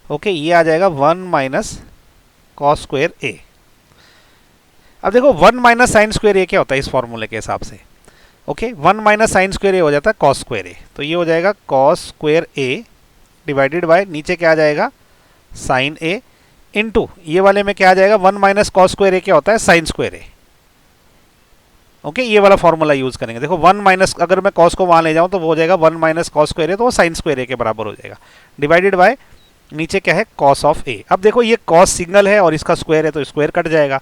ओके, ये आ जाएगा 1 माइनस कॉस स्क्वायर ए। अब देखो 1 माइनस साइन स्क्वायर ए क्या होता है इस फॉर्मूले के हिसाब से। Okay, 1 minus sine square A हो जाता है कॉस स्क्वायर ए, तो ये हो जाएगा cos square A divided by नीचे क्या आ जाएगा साइन ए, इंटू ये वाले में क्या आ जाएगा 1 माइनस कॉस स्क्वायर ए क्या होता है साइन स्क्वायर ए। ओके, ये वाला फॉर्मूला यूज करेंगे। देखो 1 माइनस, अगर मैं कॉस को वहां ले जाऊं तो वो हो जाएगा 1 माइनस कॉस स्क्वायर ए, तो वो साइन स्क्वायर ए के बराबर हो जाएगा, डिवाइडेड बाय नीचे क्या है कॉस ऑफ ए। अब देखो ये कॉस सिंगल है और इसका स्क्वायर है तो स्क्वायर कट जाएगा,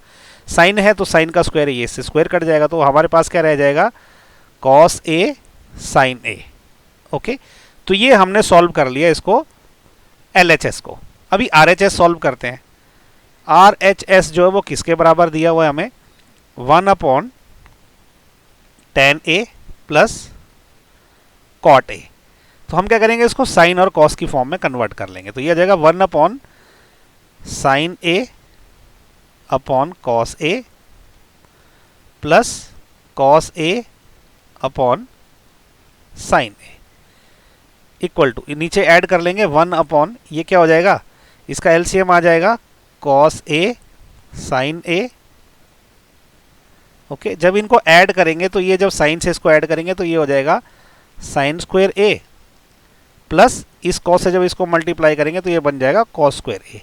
साइन है तो साइन का स्क्वायर है, ये इससे स्क्वायर कट जाएगा, तो हमारे पास क्या रह जाएगा cos A sine A. Okay, तो ये हमने सॉल्व कर लिया इसको एलएचएस को। अभी आरएचएस सॉल्व करते हैं। आरएचएस जो है वो किसके बराबर दिया हुआ है हमें 1 upon tan A plus cot A. तो हम क्या करेंगे इसको साइन और कॉस की फॉर्म में कन्वर्ट कर लेंगे। तो ये आ जाएगा 1 upon sine A upon cos A plus cos A upon sine A equal to नीचे ऐड कर लेंगे 1 अपॉन ये क्या हो जाएगा इसका एलसीएम आ जाएगा cos A sine A. Okay, जब इनको ऐड करेंगे तो ये जब साइन से इसको ऐड करेंगे तो ये हो जाएगा साइन स्क्वायर ए प्लस इस कॉस से जब इसको मल्टीप्लाई करेंगे तो ये बन जाएगा cos square A.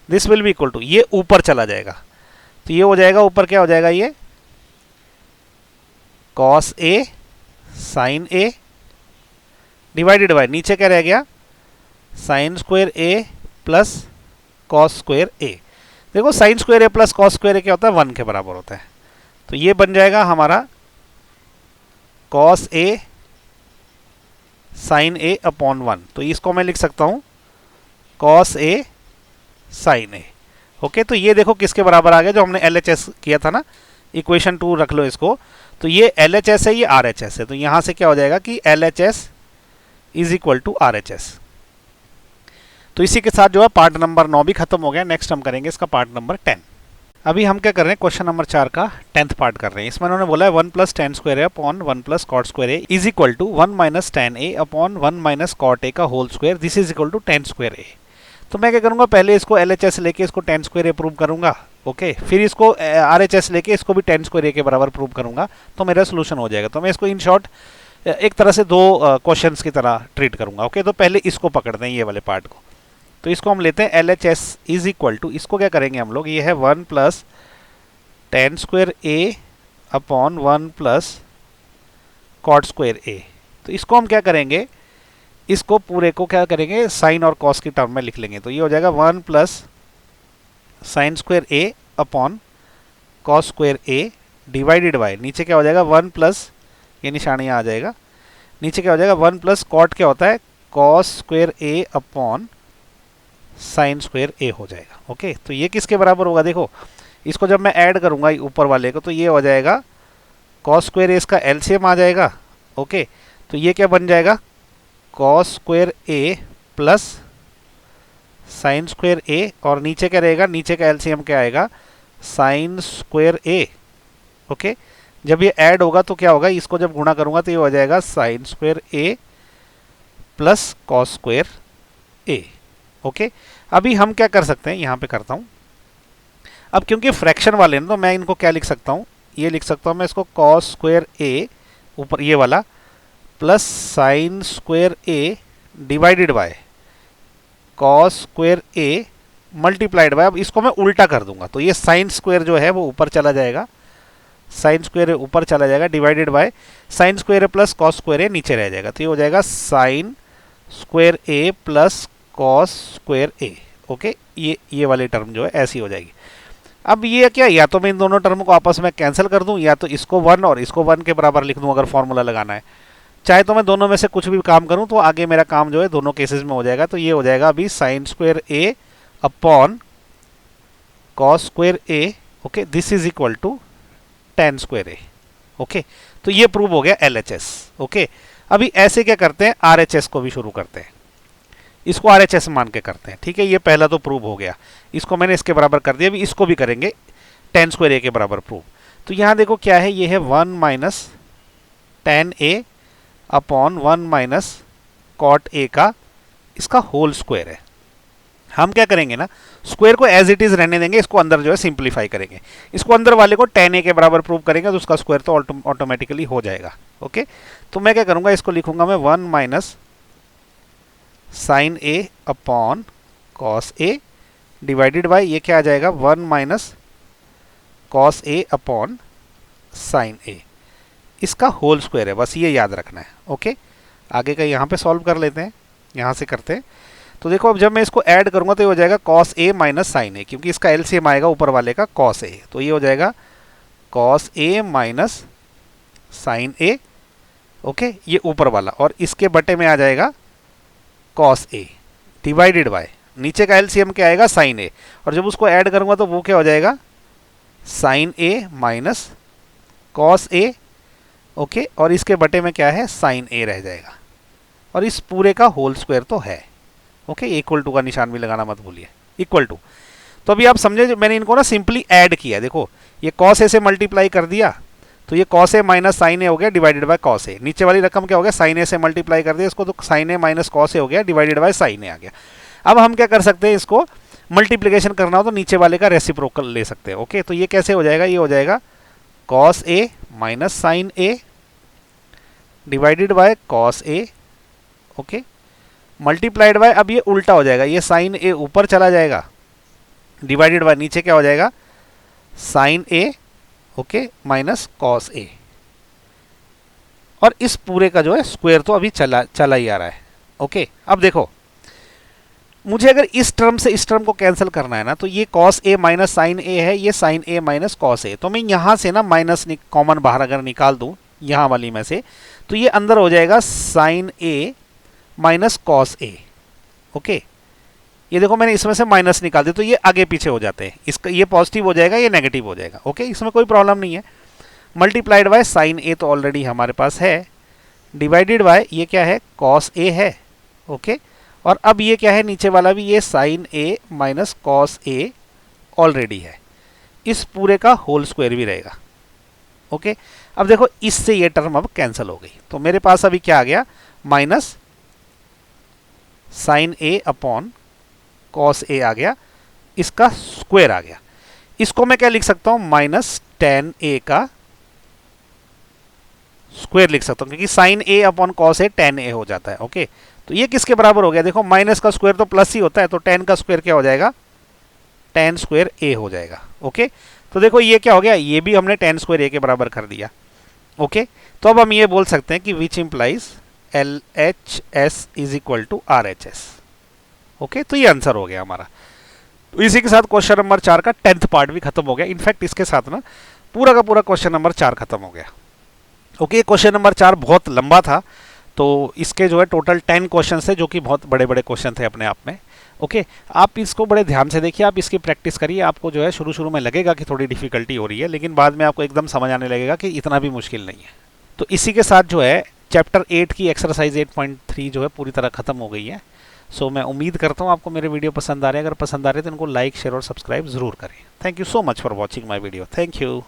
This will be equal to ये ऊपर चला जाएगा, तो ये हो जाएगा ऊपर क्या हो जाएगा ये cos A sine A divided by नीचे क्या रह गया sine square A plus cos square A. देखो sine square A plus cos square A क्या होता है 1 के बराबर होता है, तो ये बन जाएगा हमारा cos A sine A upon 1। तो इसको मैं लिख सकता हूं cos A sine A. Okay, तो ये देखो किसके बराबर आ गया जो हमने एलएचएस किया था ना, इक्वेशन 2 रख लो इसको। तो ये एलएचएस है, ये आरएचएस है, तो यहां से क्या हो जाएगा कि LHS is equal to RHS. तो इसी के साथ जो है पार्ट नंबर 9 भी खत्म हो गया। नेक्स्ट हम करेंगे इसका पार्ट नंबर 10। अभी हम क्या कर रहे हैं, क्वेश्चन नंबर 4 का 10th पार्ट कर रहे हैं। इसमें उन्होंने बोला है 1 plus tan square A upon 1 plus cot square A is equal to 1 minus tan A upon 1 minus cot A का whole square, this is equal to tan square A. तो मैं क्या करूंगा, पहले इसको LHS लेके इसको टेन स्क्वायर ए प्रूव करूंगा, ओके, फिर इसको RHS लेके इसको भी टेन स्क्वायर ए के बराबर प्रूव करूंगा, तो मेरा सोल्यूशन हो जाएगा। तो मैं इसको इन शॉर्ट एक तरह से दो क्वेश्चंस की तरह ट्रीट करूंगा, ओके। तो पहले इसको पकड़ते हैं, ये वाले पार्ट को। तो इसको हम लेते हैं LHS इज इक्वल टू, इसको क्या करेंगे हम लोग, ये है 1 plus tan square A upon 1 plus cot square A. तो इसको हम क्या करेंगे, इसको पूरे को क्या करेंगे, साइन और कॉस की टर्म में लिख लेंगे। तो ये हो जाएगा 1 plus sine square A upon cos square A divided by, नीचे क्या हो जाएगा 1 प्लस, ये निशान यहाँ आ जाएगा, नीचे क्या हो जाएगा 1 प्लस कॉट क्या होता है, cos square A upon sign square A हो जाएगा, ओके। तो ये किसके बराबर होगा, देखो इसको जब मैं ऐड करूंगा ऊपर वाले को, तो ये हो जाएगा कॉस स्क्वायर ए, इसका एलसीएम आ जाएगा, ओके। तो ये क्या बन जाएगा, cos square A plus sine square A, और नीचे क्या रहेगा, नीचे का एलसीएम क्या आएगा, साइन स्क्वायर ए, ओके। जब ये ऐड होगा तो क्या होगा, इसको जब गुणा करूंगा तो ये हो जाएगा sine square A plus cos square A, okay. अभी हम क्या कर सकते हैं, यहाँ पे करता हूँ। अब क्योंकि फ्रैक्शन वाले हैं तो मैं इनको क्या लिख सकता हूँ, ये लिख सकता हूँ मैं इसको कॉस स्क्वायर ए ऊपर ये वाला plus sine square A divided by cos square A multiplied by, अब इसको मैं उल्टा कर दूंगा तो ये साइन स्क्वायर जो है वो ऊपर चला जाएगा, साइन स्क्वायर ऊपर चला जाएगा divided by sine square plus cos square A नीचे रह जाएगा। तो ये हो जाएगा sine square A plus cos square A, okay. ये वाली टर्म जो है ऐसी हो जाएगी। अब ये क्या, या तो मैं इन दोनों टर्म को आपस में कैंसिल कर दूं, या तो इसको 1 और इसको 1 के बराबर लिख दूं अगर फॉर्मूला लगाना है। चाहे तो मैं दोनों में से कुछ भी काम करूं, तो आगे मेरा काम जो है दोनों केसेस में हो जाएगा। तो ये हो जाएगा अभी sine square A upon cos square A, okay, this is equal to tan square A, okay. तो ये प्रूव हो गया LHS, ओके। अभी ऐसे क्या करते हैं, RHS को भी शुरू करते हैं, इसको RHS मान के करते हैं, ठीक है। ये पहला तो प्रूव हो गया, इसको मैंने इसके बराबर कर दिया, अभी इसको भी करेंगे टेन स्क्वायर ए के बराबर प्रूव। तो यहाँ देखो क्या है, ये है 1 minus tan A upon 1 minus cot A का इसका होल स्क्वायर है। हम क्या करेंगे ना, स्क्वायर को एज इट इज रहने देंगे, इसको अंदर जो है सिंप्लीफाई करेंगे, इसको अंदर वाले को टेन ए के बराबर प्रूव करेंगे तो उसका स्क्वायर तो ऑटोमेटिकली हो जाएगा, ओके। तो मैं क्या करूंगा, इसको लिखूंगा मैं 1 minus sine A upon cos A divided by, ये क्या आ जाएगा 1 minus cos A upon sine A, इसका होल स्क्वायर है, बस ये याद रखना है, ओके। आगे का यहाँ पे सॉल्व कर लेते हैं, यहाँ से करते हैं। तो देखो अब जब मैं इसको ऐड करूंगा तो ये हो जाएगा कॉस ए माइनस साइन ए, क्योंकि इसका एलसीएम आएगा ऊपर वाले का कॉस ए, तो ये हो जाएगा cos A minus sine A, okay, ये ऊपर वाला, और इसके बटे में आ जाएगा कॉस ए डिवाइडेड बाय, नीचे का एलसीएम क्या आएगा साइन ए, और जब उसको ऐड करूंगा तो वो क्या हो जाएगा sign A minus cos A, okay, और इसके बटे में क्या है साइन ए रह जाएगा, और इस पूरे का होल स्क्वायर तो है, ओके। इक्वल टू का निशान भी लगाना मत भूलिए, इक्वल टू। तो अभी आप समझे, मैंने इनको ना सिंपली ऐड किया, देखो ये कॉस ए से मल्टीप्लाई कर दिया तो ये कॉस ए माइनस साइन ए हो गया डिवाइडेड बाय कॉस ए, नीचे वाली रकम क्या हो गया साइन ए से मल्टीप्लाई कर दिया इसको, तो साइन ए माइनस कॉस ए हो गया डिवाइडेड बाय साइन ए आ गया। अब हम क्या कर सकते हैं, इसको मल्टीप्लिकेशन करना हो तो नीचे वाले का रेसिप्रोकल ले सकते हैं, ओके। तो ये कैसे हो जाएगा, ये हो जाएगा cos A minus sine A divided by cos A, okay, multiplied by, अब ये उल्टा हो जाएगा, ये साइन ए ऊपर चला जाएगा डिवाइडेड बाय नीचे क्या हो जाएगा sign A, okay, minus cos A, और इस पूरे का जो है स्क्वायर तो अभी चला ही आ रहा है, ओके। अब देखो मुझे अगर इस टर्म से इस टर्म को कैंसिल करना है ना, तो ये कॉस ए माइनस साइन ए है, ये साइन ए माइनस कॉस ए, तो मैं यहाँ से ना माइनस कॉमन बाहर अगर निकाल दूँ यहाँ वाली में से, तो ये अंदर हो जाएगा sign A minus cos A, okay. ये देखो मैंने इसमें से माइनस निकाल दिया तो ये आगे पीछे हो जाते हैं, इसका ये पॉजिटिव हो जाएगा, ये नेगेटिव हो जाएगा, ओके, इसमें कोई प्रॉब्लम नहीं है। मल्टीप्लाइड बाय साइन ए तो ऑलरेडी हमारे पास है, डिवाइडेड बाय ये क्या है कॉस ए है, ओके, और अब ये क्या है नीचे वाला भी ये sign A minus cos A already है। इस पूरे का होल स्क्वायर भी रहेगा। ओके, अब देखो इससे ये टर्म अब कैंसिल हो गई, तो मेरे पास अभी क्या आ गया, minus sine A upon cos ए आ गया, इसका स्क्वायर आ गया। इसको मैं क्या लिख सकता हूं, माइनस टेन ए का स्क्वायर लिख सकता हूं, क्योंकि sign A upon cos A ten ए हो जाता है। ओके, तो ये किसके बराबर हो गया, देखो माइनस का स्क्वायर तो प्लस ही होता है, तो टेन का स्क्वायर क्या हो जाएगा, टेन स्क्वायर ए हो जाएगा। ओके, तो देखो ये क्या हो गया, ये भी हमने टेन स्क्वायर ए के बराबर कर दिया। ओके, तो अब हम ये बोल सकते हैं कि which implies L H S is equal to R H S. Okay, तो ये आंसर हो गया हमारा। तो इसी के साथ क्वेश्चन नंबर 4 का 10th पार्ट भी खत्म हो गया। इनफैक्ट इसके साथ ना पूरा का पूरा क्वेश्चन नंबर 4 खत्म हो गया। ओके, क्वेश्चन नंबर 4 बहुत लंबा था, तो इसके जो है टोटल 10 क्वेश्चन थे, जो कि बहुत बड़े बड़े क्वेश्चन थे अपने आप में। ओके, आप इसको बड़े ध्यान से देखिए, आप इसकी प्रैक्टिस करिए। आपको जो है शुरू शुरू में लगेगा कि थोड़ी डिफिकल्टी हो रही है, लेकिन बाद में आपको एकदम समझ आने लगेगा कि इतना भी मुश्किल नहीं है। तो इसी के साथ जो है चैप्टर 8 की एक्सरसाइज 8.3 जो है पूरी तरह खत्म हो गई है। सो मैं उम्मीद करता हूँ आपको मेरे वीडियो पसंद आ रहे हैं। अगर पसंद आ रहे हैं तो इनको लाइक, शेयर और सब्सक्राइब जरूर करें। Thank you so much for watching my video. Thank you.